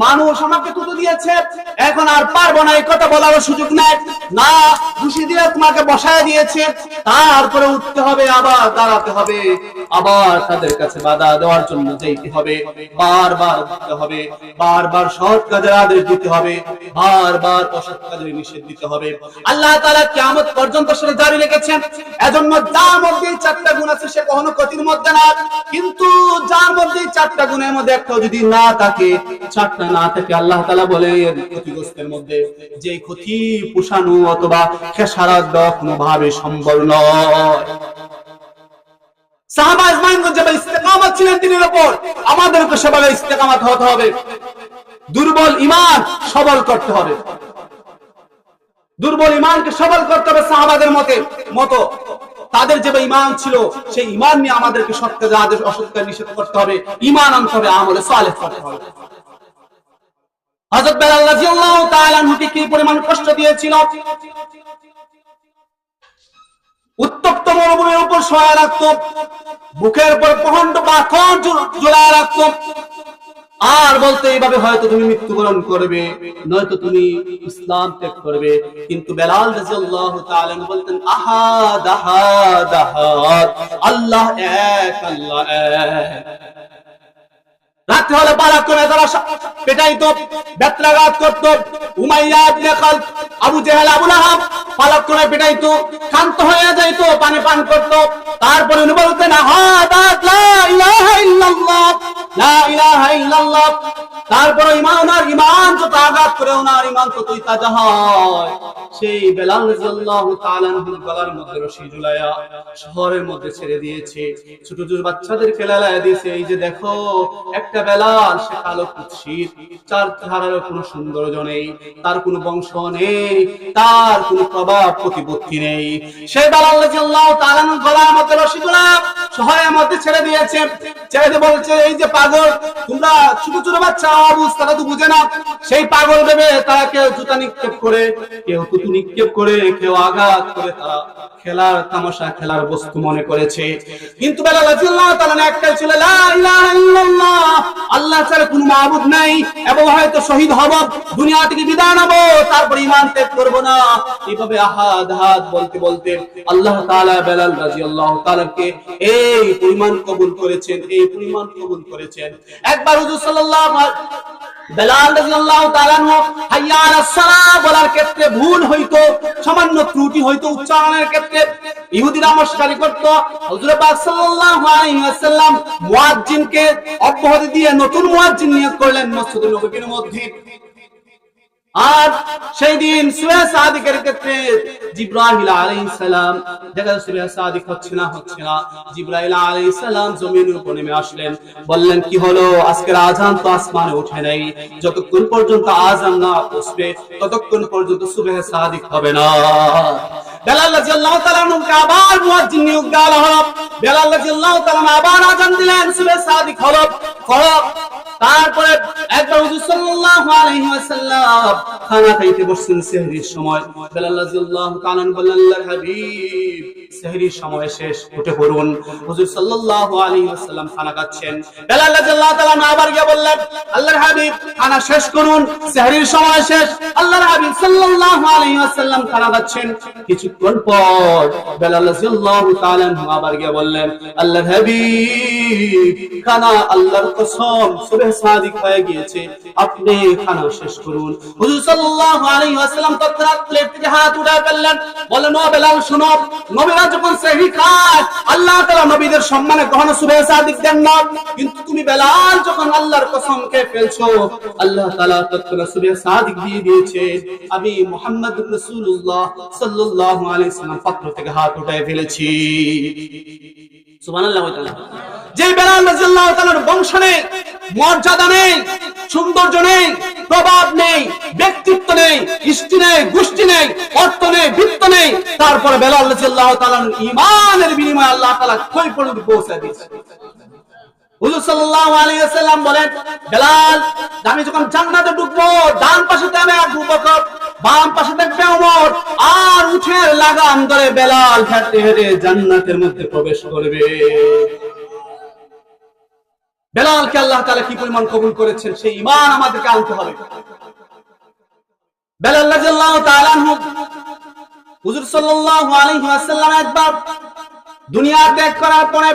মানুষ আমাকে থুতু দিয়েছে, এখন আর পারবো না, এই কথা বলার সুযোগ নাই। না, ঘুষি দিয়ে তোমাকে বসায় দিয়েছে, তারপরে উঠতে হবে, আবার দাঁড়াতে হবে, আবার তাদের কাছে বাধা দেওয়ার জন্য যেতে হবে, বারবার দিতে হবে, বারবার সৎ কাজের আদেশ দিতে হবে, বারবার অসৎ কাজের নিষেধ দিতে হবে। আল্লাহ তাআলা কিয়ামত পর্যন্ত সেটা জারি রেখেছেন। এজন্য যার মধ্যে চারটা গুণ আছে সে কখনো ক্ষতির মধ্যে না, কিন্তু যার মধ্যে চারটা গুণের মধ্যে একটাও যদি না থাকে, চারটা না থাকে, আল্লাহ তাআলা বলেন ক্ষতিগ্রস্তের মধ্যে যে ক্ষতি পোষানো অথবা খেসারত দেওয়া কোনোভাবে সম্ভব নয়। সাহাবা আজমাইনগণ যেভাবে ইস্তেকামত ছিলেন দ্বীনের উপর, আমাদেরকে সেভাবে ইস্তেকামত হতে হবে। দুর্বল ঈমান সবল করতে হবে, দুর্বল ঈমানকে সবল করতে হবে। সাহাবাদের মতো তাদের যে ঈমান ছিল, সেই ঈমান নিয়ে আমাদেরকে সৎ কাজের আদেশ, অসৎ কাজ নিষেধ করতে হবে, ঈমান আনতে হবে, আমলে সালেহ করতে হবে। হযরত বেলাল রাদিয়াল্লাহু তাআলা আনহুকে কি পরিমাণ কষ্ট দিয়েছিল। উত্তপ্ত মরুভূমির উপর শোয়া রাখতো, বুকের উপর প্রচন্ড পাথর ঝুলায় রাখতো, আর বলতো এইভাবে হয়তো তুমি মৃত্যুবরণ করবে, নয়তো তুমি ইসলাম ত্যাগ করবে। কিন্তু বেলাল রাদিয়াল্লাহু তাআলা বলতেন আহাদ আহাদ আহাদ, আল্লাহ এক, আল্লাহ এক। রাতে হলে পারাক্রমে তারা পেটাইতো, বেত্রাঘাত করতো। উমাইয়া ইবনে খালদ, আবু জেহেল, আবু লাহাব পারাক্রমে পেটাইতো, শান্ত হয়ে যাইতো, পানি পান করতো। তারপরে উনি বলতেন আহাদ লা ইলাহা ইল্লাল্লাহ, লা ইলাহা ইল্লাল্লাহ। তারপর ইমান যত আঘাত করে ওনার ইমান ততই তাজা হয়। সেই বেলাল রাদিয়াল্লাহু তাআলা আনহুর গলার মধ্যে রশি ঝুলায়া শহরের মধ্যে ছেড়ে দিয়েছে, ছোট ছোট বাচ্চাদের খেলায় দিয়েছে। এই যে দেখো একটা বেলাল, সে কালো কুৎসিত, তার চেহারার কোনো সৌন্দর্য নেই, তার কোনো বংশ নেই, তার কোনো প্রভাব প্রতিপত্তি নেই। সেই বেলাল রাদিয়াল্লাহু তাআলা আনহুর গলার মধ্যে রশি ঝুলায়া শহরের মধ্যে ছেড়ে দিয়েছে। ছেড়ে দিয়ে বলছে, এই যে পাগল, তোমরা ছোট ছোট বাচ্চা আবুজ, তারা তো বুঝে না। সেই পাগল ভেবে তারা কেউ জুতা নিক্ষেপ করে, কেউ থুতু নিক্ষেপ করে, কেউ আঘাত করে, তারা খেলার তামাশা, খেলার বস্তু মনে করেছে। কিন্তু বেলাল রাদিয়াল্লাহু তাআলা একটাই ছিল, লা ইলাহা ইল্লাল্লাহ, আল্লাহ ছাড়া কোনো মাবুদ নাই, এবং হয়তো শহীদ হব, দুনিয়া থেকে বিদায় নেব, তারপর ঈমান ত্যাগ করব না। এইভাবে আহাদ আহাদ বলতে বলতে আল্লাহ তাআলা বেলাল রাদিয়াল্লাহু তাআলাকে এই পরিমাণ কবুল করেছেন, এই পরিমাণ কবুল করেছেন। একবার হুজুর সাল্লাল্লাহু আলাইহি বেলাল রাদিয়াল্লাহু তাআলা আনহু হাইয়া আলাস সালাহ বলার ক্ষেত্রে ভুল হইতো, সামান্য ত্রুটি হইতো উচ্চারণের ক্ষেত্রে, ইহুদিরা মশকারি করত। হুজুর পাক সাল্লাল্লাহু আলাইহি ওয়াসাল্লাম মুয়াজ্জিনকে অব্যাহতি দিয়ে নতুন মুয়াজ্জিন নিয়োগ করলেন মসজিদে নববীর মধ্যে। আর সেই দিন সূরা সাদিকের ক্ষেত্রে জিবরাইল আলাইহিস সালাম, দেখা সূরা সাদিক হচ্ছে না, জিবরাইল আলাইহিস সালাম জমিনের উপর নেমে আসলেন, বললেন, কি হলো, আজকের আযান তো আসমানে ওঠে নাই, যতক্ষণ পর্যন্ত আযান না পৌঁছবে ততক্ষণ পর্যন্ত সুবহে সাদিক হবে না। বেলাল রাদিয়াল্লাহু তাআলা আনহুকে আবার মুয়াজ্জিন নিয়োগ দেওয়া হলো। বেলাল রাদিয়াল্লাহু তাআলা আবার আযান দিলেন, সুবহে সাদিক হলো। তারপরে একবার হুজুর সাল্লাল্লাহু আলাইহি ওয়াসাল্লাম খানা খাইতে বসছেন সেহরির সময়। বেলাল রাদিয়াল্লাহু তাআলা বললেন, আল্লাহর হাবিব, সেহরির সময় শেষ, উঠে পড়ুন। হুজুর সাল্লাল্লাহু আলাইহি ওয়াসাল্লাম খানা খাচ্ছেন। বেলাল রাদিয়াল্লাহু তাআলা আবার গিয়ে বললেন, আল্লাহর হাবিব, খানা শেষ করুন, সেহরির সময় শেষ। আল্লাহর হাবিব সাল্লাল্লাহু আলাইহি ওয়াসাল্লাম খানা খাচ্ছেন। কিছুক্ষণ পর বেলাল রাদিয়াল্লাহু তাআলা আবার গিয়ে বললেন, আল্লাহর হাবিব, খানা আল্লাহর কসম সুবহে সাদিক হয়ে গিয়েছে, আপনি খানা শেষ করুন। হুজুর সাল্লাল্লাহু আলাইহি ওয়াসাল্লাম তৎক্ষণাৎ প্লেট থেকে হাত উঠায় ফেললেন, বললেন, ও বেলাল শুনো, নবীরা যখন সেহরি খায় আল্লাহ তাআলা নবীদের সম্মানে কখনো সুবহে সাদিক দেন না, কিন্তু তুমি বেলাল যখন আল্লাহর কসম খেয়ে ফেলছো, আল্লাহ তাআলা তৎক্ষণাৎ সুবহে সাদিক দিয়ে দিয়েছে। আমি মুহাম্মদুর রাসূলুল্লাহ সাল্লাল্লাহু আলাইহি ওয়াসাল্লাম পাত্র থেকে হাত উঠায় ফেলেছি। সুবহানাল্লাহ। যে বেলাল রাদিয়াল্লাহু তাআলার বংশ নেই, মর্যাদা নেই, সৌন্দর্য নেই, প্রভাব নেই, ব্যক্তিত্ব নেই, ইষ্টি নেই, গোষ্ঠী নেই, অর্থ নেই, বৃত্ত নেই, তারপরে বেলাল রাদিয়াল্লাহু তাআলার ঈমানের বিনিময়ে আল্লাহ তাআলা কই পর্যন্ত পৌঁছে দিয়েছে। হুজুর সাল্লাল্লাহু আলাইহি ওয়াসাল্লাম বলেন, বেলাল, আমি যখন জান্নাতে ঢুকবো, ডান পাশে থাকবে আবু বকর, বাম পাশে থাকবে ওমর, আর উঠের লাগাম ধরে বেলাল হেঁটে হেঁটে জান্নাতের মধ্যে প্রবেশ করবে। বেলালকে আল্লাহ তাআলা কি পরিমাণ কবুল করেছেন, সেই ঈমান আমাদেরকে আনতে হবে। বেলাল রাদিয়াল্লাহু তাআলা আনহু, হুজুর সাল্লাল্লাহু আলাইহি ওয়াসাল্লাম একবার দুনিয়া ত্যাগ করার পরে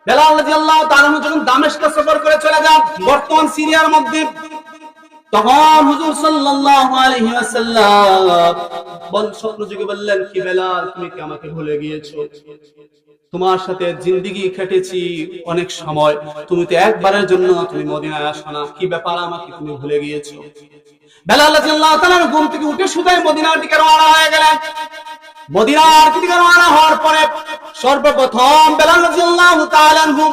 বেলাল রাদিয়াল্লাহু তাআলা যখন দামেস্ক সফর করে চলে যান, বর্তমান সিরিয়ার মধ্যে, তখন হুজুর সাল্লাল্লাহু আলাইহি ওয়াসাল্লাম স্বপ্ন যোগে বললেন, কি বেলাল, তুমি কি আমাকে ভুলে গিয়েছো? তোমার সাথে জিন্দেগি কেটেছি অনেক সময়, তুমি তো একবারের জন্য তুমি মদিনায় আসো না, কি ব্যাপার, আমাকে তুমি ভুলে গিয়েছো? বেলাল রাদিয়াল্লাহু তাআলা ঘুম থেকে উঠে শুধু মদিনার দিকে রওনা হয়ে গেলেন। মদিনার দিকে রওনা হওয়ার পরে সর্বপ্রথম বেলাল রাদিয়াল্লাহু তাআলা আনহু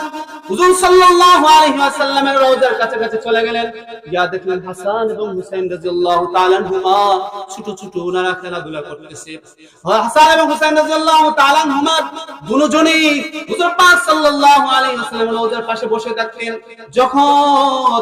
হুজুর সাল্লাল্লাহু আলাইহি ওয়াসাল্লামের রওজার কাছে চলে গেলেন। গিয়া দেখলেন হাসান এবং হুসাইন রাদিয়াল্লাহু তাআলা আনহুমা ছোট ছোট ওনারা খেলাধুলা করতেছে। হাসান এবং হুসাইন রাদিয়াল্লাহু তাআলা আনহুমা দুজনেই হুজুর পাক সাল্লাল্লাহু আলাইহি ওয়াসাল্লামের রওজার পাশে বসে থাকতেন। যখন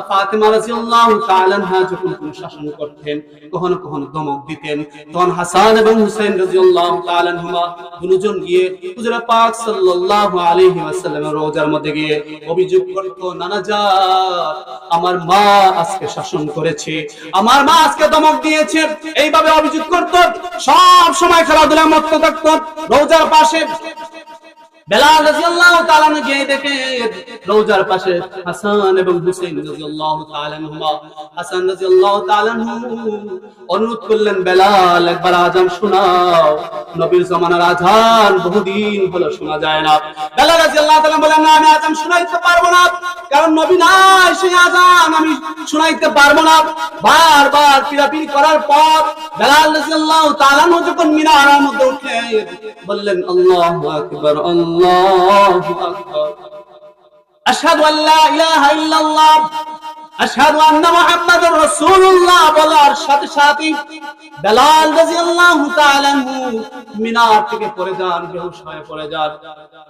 ফাতিমা রাদিয়াল্লাহু তাআলা আনহা যখন কোনো শাসন করতেন, কখনো কখনো ধমক দিতেন, তখন হাসান এবং হুসাইন রাদিয়াল্লাহু তাআলা আনহুমা দুজন গিয়ে হুজুর পাক সাল্লাল্লাহু আলাইহি ওয়াসাল্লামের রওজার মধ্যে গিয়ে অভিযোগ করত, নানা জান, আমার মা আজকে শাসন করেছে, আমার মা আজকে ধমক দিয়েছে, এইভাবে অভিযোগ করত। সব সময় খেলাধুলায় মত্ত থাকত রওজার পাশে। বেলাল রাদিয়াল্লাহু তাআলা গিয়ে দেখে রওজার পাশে হাসান এবং হুসাইন রাদিয়াল্লাহু তাআলা আনহুমা। হাসান রাদিয়াল্লাহু তাআলা আনহু অনুরোধ করলেন, বেলাল, একবার আযান শোনাও। নবীর জামানার আযান বহুদিন হলো শোনা যায় না। বেলাল রাদিয়াল্লাহু তাআলা বলেন, না আমি আযান শোনাইতে পারবো না, কারণ নবী নাই, সেই আযান আমি শোনাইতে পারবো না। বারবার পিরাপিরি করার পর বেলাল রাদিয়াল্লাহু তাআলা যখন মিনারের মধ্যে উঠলেন, বললেন আল্লাহু আকবার, আল্লাহু আকবার, আশহাদু আল্লা ইলাহা ইল্লাল্লাহ, আশহাদু আন্না মুহাম্মাদুর রাসূলুল্লাহ বলার সাথে সাথে বেলাল রাদিয়াল্লাহু তাআলা আনহু মিনার থেকে পড়ে যান, বেহুশ হয়ে পড়ে যান।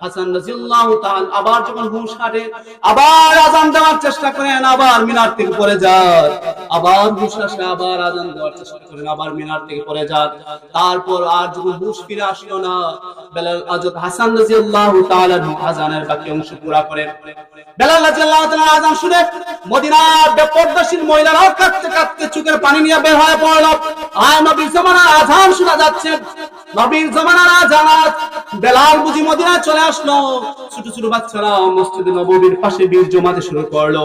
হাসান রাদিয়াল্লাহু তাআলা আবার যখন হুঁশ হারে, আবার আযান দেওয়ার চেষ্টা করেন, আবার মিনার থেকে পড়ে যান, আবার হুঁশ আসে, আবার আযান দেওয়ার চেষ্টা করেন, আবার মিনার থেকে পড়ে যান। তারপর আর যখন হুঁশ ফিরে আসলো না, বেলাল হযরত হাসান রাদিয়াল্লাহু তাআলা আযানের বাকি অংশ পুরা করেন। বেলাল রাদিয়াল্লাহু তাআলা আযান শুনে মদিনার বেপরদাশীল মহিলারা কাঁদতে কাঁদতে চোখের পানি নিয়ে বের হয়ে পড়ল। আর নবীর জামানার আযান শোনা যাচ্ছে, নবীর জামানার আযান। বেলাল বুঝি মদিনায় চলে আসলো। ছোট ছোট বাচ্চারা মসজিদে নববীর পাশে ভিড় জমাতে শুরু করলো।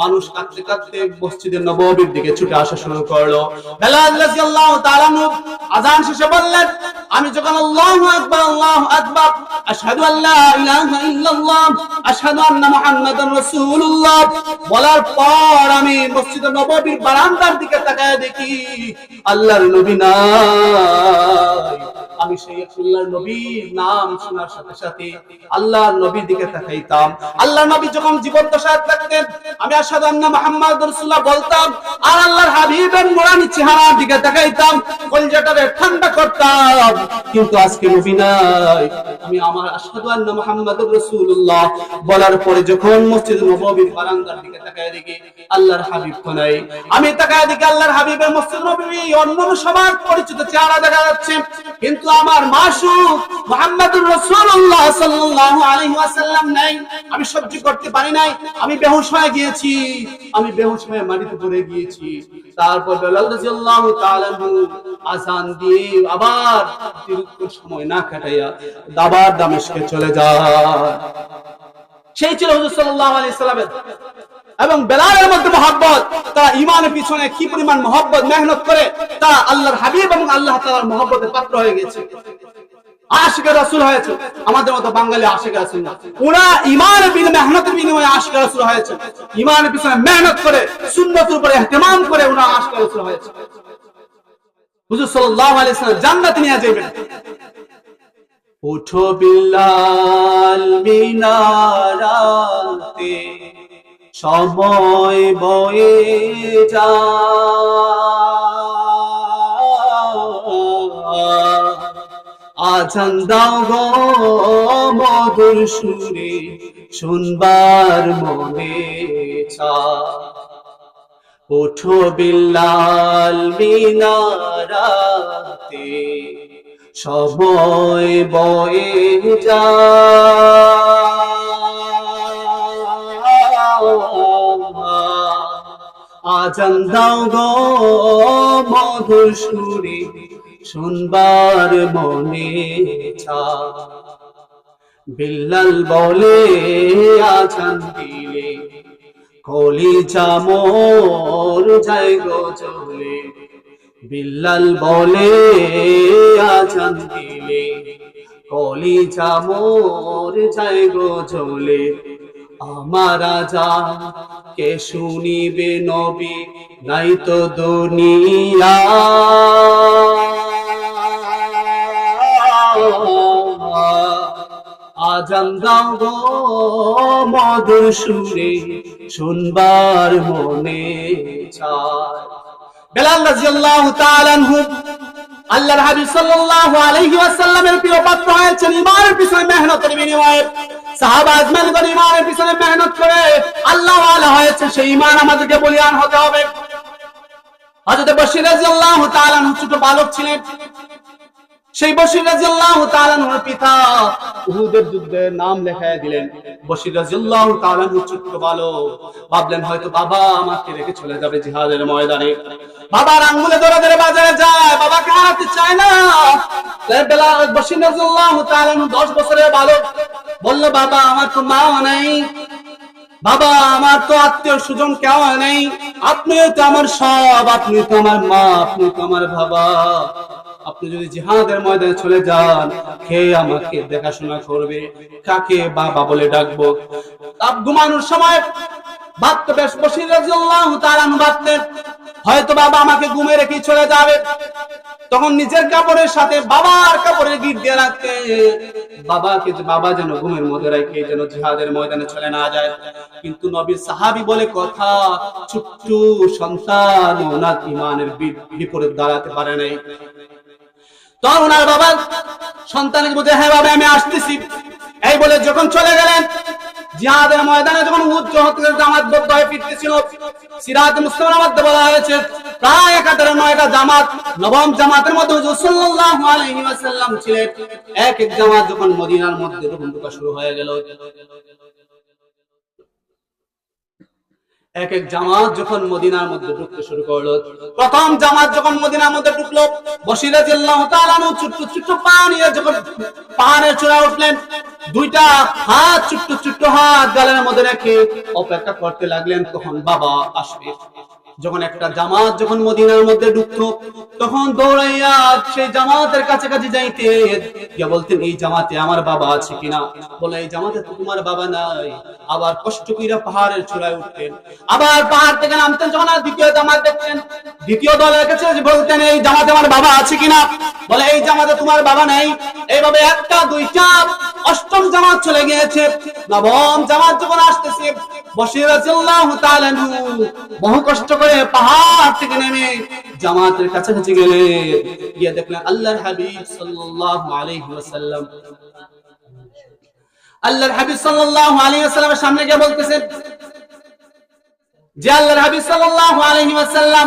মানুষ কাঁদতে কাঁদতে মসজিদে নববীর দিকে ছুটে আসা শুরু করলো। বেলাল রাদিয়াল্লাহু তাআলা আযান শেষে বললেন, আমি যখন আল্লাহু আকবার, আল্লাহু আকবার, আশহাদু আল্লা ইলাহা ইল্লাল্লাহ, আশহাদু আন্না মুহাম্মাদুর রাসূলুল্লাহ বলার পর আমি মসজিদে নববীর বারান্দার দিকে তাকায় দেখি আল্লাহর নবী নাই। আমি সেই আল্লাহর নবীর নাম শোনার সাথে সাথে আল্লাহর নবীর দিকে তাকাইতাম। আল্লাহর নবী যখন জীবদ্দশায় থাকতেন আমি আশহাদু আন্না মুহাম্মাদুর রাসূলুল্লাহ বলতাম, আর আল্লাহর হাবিবের নুরানি চেহারার দিকে তাকাইতাম, কলজাটারে ঠান্ডা করতাম। কিন্তু আজকে নবী নাই, আমি আমার আশহাদু আন্না মুহাম্মাদুর রাসূলুল্লাহ বলার পরে যখন মসজিদ নববীর বারান্দার দিকে তাকায় দেখি আল্লাহর হাবিব তো নাই। আমি তাকায় দেখি আল্লাহর হাবিবের মসজিদ নববী অন্যান্য সবার পরিচিত চেহারা দেখা যাচ্ছে, কিন্তু আমার মাসুক মুহাম্মাদুর রাসূলুল্লাহ সাল্লাল্লাহু আলাইহি ওয়াসাল্লাম নাই। আমি সহ্য করতে পারি নাই, আমি বেহুশ হয়ে গিয়েছি, আমি বেহুশ হয়ে মাটিতে পড়ে গিয়েছি। তারপর বেলাল রাদিয়াল্লাহু তাআলা আযান দিয়ে আবার দীর্ঘ সময় না কাটাইয়া আবার দামেস্কে চলে যায়। সেই ছিল হুজুর সাল্লাল্লাহু আলাইহি সাল্লামের এবং বেলালের মধ্যে মহব্বত। তারা ঈমানের পিছনে কি পরিমাণ মহব্বত মেহনত করে তারা আল্লাহর হাবিব এবং আল্লাহ তাআলার মহব্বতের পাত্র হয়ে গেছে, আশিকে রাসূল হয়েছে। আমাদের মতো বাঙালি আশিকে রাসূল না, ওরা ঈমানের মেহনতের বিনিময়ে আশিকে রাসূল হয়েছে। ঈমানের পিছনে মেহনত করে সুন্নতের উপরে ইহতিমাম করে ওরা আশিকে রাসূল হয়েছে। হুজুর সাল্লাল্লাহু আলাইহি সাল্লাম জান্নাতে নিয়ে যাবেন। উঠো বিলাল মিনারাতে সময় বয়ে যায়, আযান দাও গো মধুর সুরে শুনবার মনে চায়। ওঠো বিলাল মিনারাতে সময় বয়ে যায়, আযান দাও গো মধুর সুরে শুনবার মনে চায়। বিল্লাল বলে আযান দিলে কলিজা মোর যায় গো জ্বলে। বিল্লাল বলে আযান দিলে কলিজা মোর যায় গো জ্বলে। আমার আযান কে শুনিবে নবী নাই তো দুনিয়া, আযান দাও গো মধুর সুরে শুনবার মনে চায়। বেলাল রাদিয়াল্লাহু তাআলা আনহু আল্লাহর হাবিব সাল্লাল্লাহু আলাইহি ওয়াসাল্লামের প্রিয় পাত্র হয়েছেন ঈমানের পিছনে মেহনতের বিনিময়ে। সাহাবা আজমানগণ ঈমানের পিছনে মেহনত করে আল্লাহ ওয়ালা হয়েছে, সেই ঈমান আমাদেরকে বলিয়ান হতে হবে। হযরত বশির রাদিয়াল্লাহু তাআলা আনহু ছোট বালক ছিলেন। সেই বশির রাদিয়াল্লাহু তাআলা আনহুর পিতা উহুদের যুদ্ধে নাম লেখায় দিলেন। বশির রাদিয়াল্লাহু তাআলা আনহু ছোট বালক, ভাবলেন হয়তো বাবা আমাকে রেখে চলে যাবে জিহাদের ময়দানে। বাবার আঙ্গুলে ধরে ধরে বাজারে যায়, বাবাকে হারাতে চায় না। বশির রাদিয়াল্লাহু তাআলা আনহু 10 বছরের বালক, বলল বাবা আমার তো মা নাই, বাবা আমার তো আত্মীয় স্বজন কেউ নেই, আপনি তো আমার সব, আপনি তো আমার মা, আপনি তো আমার বাবা। আপনি যদি জিহাদের ময়দানে চলে যান, কে আমাকে দেখাশোনা করবে, কাকে বাবা বলে ডাকবো? ঘুমানোর সময় ভাবতে বেশ বসির রাদিয়াল্লাহু তাআলা ভাবতেন হয়তো বাবা আমাকে ঘুমে রেখে চলে যাবে। তখন নিজের কাপড়ের সাথে বাবার কাপড়ের গিট দিয়ে রাখতে, বাবা যেন ঘুমের মধ্যে রেখে যেন জিহাদের ময়দানে চলে না যায়। কিন্তু নবীর সাহাবী বলে কথা, ছোট্ট সন্তান ওনার ঈমানের বিপরীত দাঁড়াতে পারে নাই। তখন ওনার বাবা সন্তানকে বলতে, হ্যাঁ বাবা আমি আসতেছি, এই বলে যখন চলে গেলেন জিহাদের ময়দানে, যখন জামাত বদ্ধ হয়ে ফিরতেছিল, সিরাত মুস্তাফার মধ্যে বলা হয়েছে প্রায় 9টা জামাত, নবম জামাতের মধ্যে হুজুর সাল্লাল্লাহু আলাইহি ওয়াসাল্লাম ছিলেন। এক এক জামাত যখন মদিনার মধ্যে ঢোকা শুরু হয়ে গেল, এক এক জামাত যখন মদিনার মধ্যে ঢুকতে শুরু করলো, প্রথম জামাত যখন মদিনার মধ্যে ঢুকলো, বশির রাদিয়াল্লাহু তাআলা ছোট্ট ছোট্ট পা নিয়ে যখন পাহাড়ের চূড়ায় উঠলেন, দুইটা হাত ছোট্ট ছোট্ট হাত গালের মধ্যে রেখে অপেক্ষা করতে লাগলেন কখন বাবা আসবে। যখন একটা জামাত যখন মদিনার মধ্যে ঢুকতো, তখন দৌড়াইয়া সেই জামাতের কাছাকাছি যাইতে গিয়ে বলতেন, এই জামাতে আমার বাবা আছে কিনা? বলে, এই জামাতে তো তোমার বাবা নাই। আবার কষ্ট কইরা পাহাড়ের চূড়ায় উঠতেন, আবার পাহাড় থেকে নামতেন, যখন আর দ্বিতীয় জামাত দেখতেন, দ্বিতীয় দলের কাছে বলতেন, এই জামাতে আমার বাবা আছে কিনা? বলে, এই জামাতে তোমার বাবা নাই। এইভাবে একটা দুইটা অষ্টম জামাত চলে গিয়েছে। নবম জামাত যখন আসতেছে, বশির রাদিয়াল্লাহু তাআলা বহু কষ্ট করে পাহাড় থেকে নেমে জামাতের কাছাকাছি গেলে গিয়ে দেখলেন আল্লাহর হাবিব সাল্লাল্লাহু আলাইহি ওয়াসাল্লাম, আল্লাহর হাবিব সাল্লাল্লাহু আলাইহি ওয়াসাল্লামের সামনে গিয়ে বলতেছেন যে, আল্লাহর হাবিব সাল্লাল্লাহু আলাইহি ওয়াসাল্লাম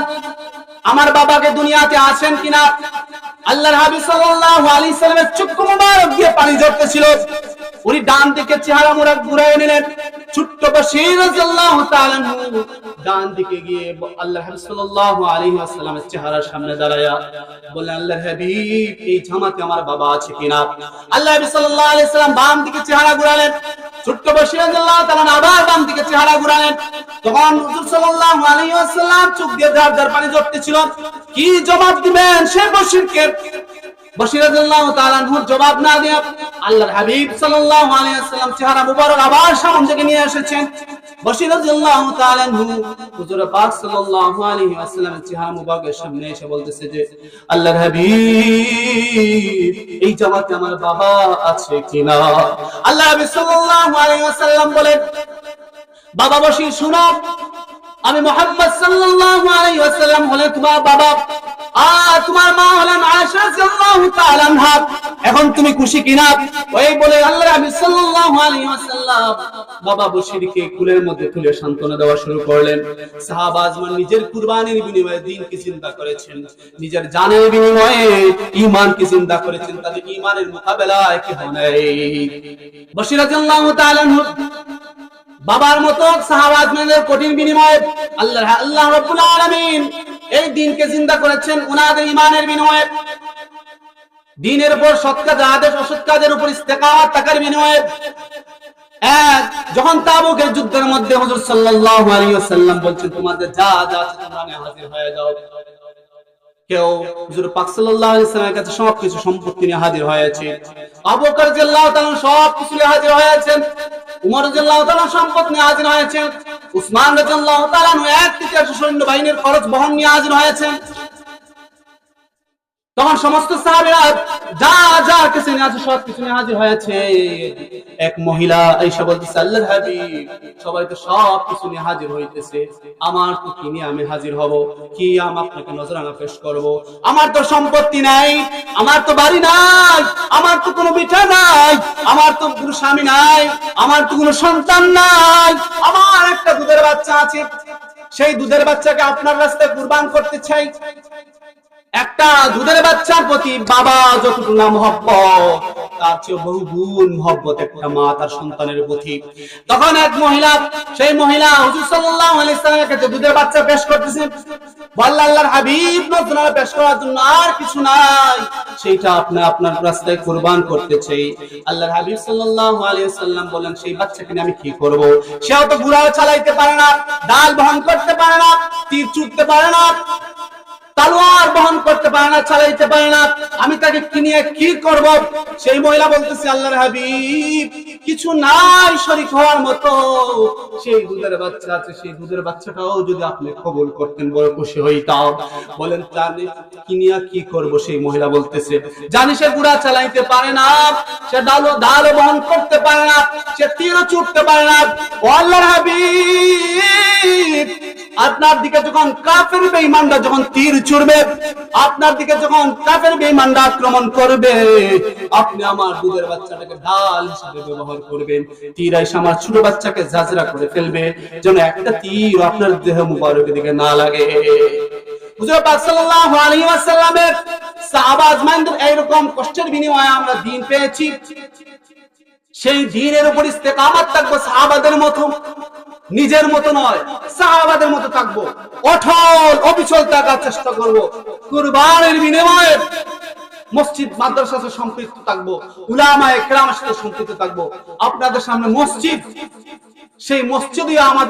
আমার বাবাকে দুনিয়াতে আছেন কিনা? আল্লাহর হাবিব সাল্লাল্লাহু আলাইহি ওয়াসাল্লামের চক্ষু মুবারক দিয়ে পানি ঝরতেছিল। উনি ডান দিকে চেহারা মুবারক ঘুরায় নিলেন, ছোট্ট বশির রাদিয়াল্লাহু তাআলা ডান দিকে গিয়ে আল্লাহর হাবিব সাল্লাল্লাহু আলাইহি ওয়াসাল্লামের চেহারার সামনে দাঁড়ায়া বললেন, আল্লাহর হাবিব এই জামাতে আমার বাবা আছে কিনা? আল্লাহর হাবিব সাল্লাল্লাহু আলাইহি ওয়াসাল্লাম বাম দিকে চেহারা ঘুরালেন, ছোট্ট বশির রাদিয়াল্লাহু তাআলা আবার বাম দিকে চেহারা ঘুরালেন। তখন হুজুর সাল্লাল্লাহু আলাইহি ওয়াসাল্লাম চোখ দিয়ে ধার ধার পানি ঝরতেছিল। কি জবাব দিবেন সে বশিরকে? বশির রাদিয়াল্লাহু তাআলা জবাব না দিয়ে আল্লাহর হাবিব সাল্লাল্লাহু আলাইহি ওয়াসাল্লাম চেহারা মুবারক আবার সামনে থেকে নিয়ে এসেছেন। বশির রাদিয়াল্লাহু তাআলা হুজুর পাক সাল্লাল্লাহু আলাইহি ওয়াসাল্লামের চেহারা মুবারকের সামনে এসে বলতেছে যে, আল্লাহর হাবিব এই জামাতে আমার বাবা আছে কিনা? আল্লাহর হাবিব সাল্লাল্লাহু আলাইহি ওয়াসাল্লাম বলেন, বাবা বশির শুনো, আমি মুহাম্মদ সাল্লাল্লাহু আলাইহি ওয়াসাল্লাম হলেন তোমার বাবা, আর তোমার মা হলেন আয়েশা রাদিয়াল্লাহু তাআলা আনহা। এখন তুমি খুশি কিনা? ওই বলে আল্লাহর হাবিব সাল্লাল্লাহু আলাইহি ওয়াসাল্লাম বাবা বশিরকে কুলের মধ্যে তুলে সান্ত্বনা দেওয়া শুরু করলেন। সাহাবা আজমান নিজের কুরবানির বিনিময়ে দ্বীনকে চিন্তা করেছেন, নিজের জানের বিনিময়ে ঈমানকে চিন্তা করেছেন, তাদের ঈমানের মোকাবেলায় কেউ নাই। বশির রাদিয়াল্লাহু তাআলা বাবার মতো সাহাবা আজমানের কঠিন বিনিময়ে আল্লাহ রাব্বুল আলামিন এই দ্বীনকে জিন্দা করেছেন উনাদের ঈমানের বিনিময়ে। দ্বীনের উপর সৎ কাজ আদেশ, অসৎ কাজের উপর ইস্তেকামত থাকার বিনিময়ে। যখন তাবুকের যুদ্ধের মধ্যে হুজুর সাল্লাল্লাহু আলাইহি ওয়াসাল্লাম বলছেন, তোমাদের যা যা আছে তোমরা হাজির হয়ে যাও। কেউ হুজুর পাক সাল্লাল্লাহু আলাইহি ওয়াসাল্লামের কাছে সবকিছু সম্পত্তি নিয়ে হাজির হয়েছে। আবু বকর রাদিয়াল্লাহু তাআলা সবকিছু নিয়ে হাজির হয়েছেন। উমর রাদিয়াল্লাহু তাআলা সম্পদ নিয়ে হাজির হয়েছেন। উসমান রাদিয়াল্লাহু তাআলা 1/3 সৈন্য বাহিনীর খরচ বহন নিয়ে হাজির হয়েছেন। তখন সমস্ত সাহাবীরা যা যা কিছু নিয়ে আছে সব কিছু নিয়ে হাজির হয়েছে। এক মহিলা আয়েশা বলতেছে, আল্লাহর হাবিব সবাই তো সব কিছু নিয়ে হাজির হইতেছে, আমার তো কি নিয়ে আমি হাজির হব? কি আপনাকে নজরানা পেশ করব? আমার তো সম্পত্তি নাই, আমার তো বাড়ি নাই, আমার তো কোনো বিটা নাই, আমার তো কোনো স্বামী নাই, আমার তো কোনো সন্তান নাই, আমার একটা দুধের বাচ্চা আছে, সেই দুধের বাচ্চাকে আপনার রাস্তায় কুরবান করতে চাই। একটা দুধের বাচ্চার প্রতি বাবা যতটুকু না মহব্বত, তার চেয়ে বহু গুণ মহব্বত একটা মা তার সন্তানের প্রতি। তখন এক মহিলা, সেই মহিলা হুজুর সাল্লাল্লাহু আলাইহি ওয়াসাল্লামের কাছে দুধের বাচ্চা পেশ করতেছেন। বললেন, আল্লাহর হাবিব নজরানা পেশ করার জন্য আর কিছু নাই, সেইটা আপনি আপনার রাস্তায় কুরবান করতে চাই। আল্লাহর হাবিব সাল্লাল্লাহু আলাইহি ওয়াসাল্লাম বলেন, সেই বাচ্চাকে আমি কি করব? সেও তো ঘোড়া চালাইতে পারে না, ডাল বহন করতে পারে না, তীর ছুটতে পারে না, তলোয়ার বহন করতে পারে না, চালাইতে পারে না, আমি তাকে কিনিয়ে কি করব? সেই মহিলা বলতেছে, আল্লাহর হাবিব, কিছু নাই শরীক হওয়ার মতো, সেই দুধের বাচ্চা আছে, সেই দুধের বাচ্চাটাও যদি আপনি কবুল করতেন বড় খুশি হইতাম। বলেন জানি কিনিয়া কি করব? সেই মহিলা বলতেছে, জানি সে ঘোড়া চালাইতে পারে না, সে ডাল বহন করতে পারে না, সে তীরও ছুটতে পারে না। ও আল্লাহর হাবিব, আপনার দিকে যখন কাফের বেঈমানরা যখন তীর ছুড়বে, আপনার দিকে যখন কাফের বেঈমানরা আক্রমণ করবে, আপনি আমার দুধের বাচ্চাটাকে ঢাল হিসেবে ব্যবহার করবেন। তীর এসে আমার ছোট বাচ্চাকে জাজরা করে ফেলবে, যেন একটা তীর আপনার দেহ মুবারকের দিকে না লাগে। হুজুর পাক সাল্লাল্লাহু আলাইহি ওয়াসাল্লামের সাহাবা আজমাইনদের এইরকম কষ্টের বিনিময়ে আমরা দ্বীন পেয়েছি। সেই দ্বীনের উপর ইস্তেকামত থাকবো সাহাবাদের মতো, নিজের মতো নয়, সাহাবাদের মতো থাকবো, অটল অবিচল থাকার চেষ্টা করব। কুরবানির বিনিময়ে মসজিদ মাদ্রাসার সাথে সম্পৃক্ত থাকবো, উলামায়ে কেরামের সাথে সম্পৃক্ত থাকবো। আপনাদের সামনে মসজিদ, সেই মসজিদই আমাদের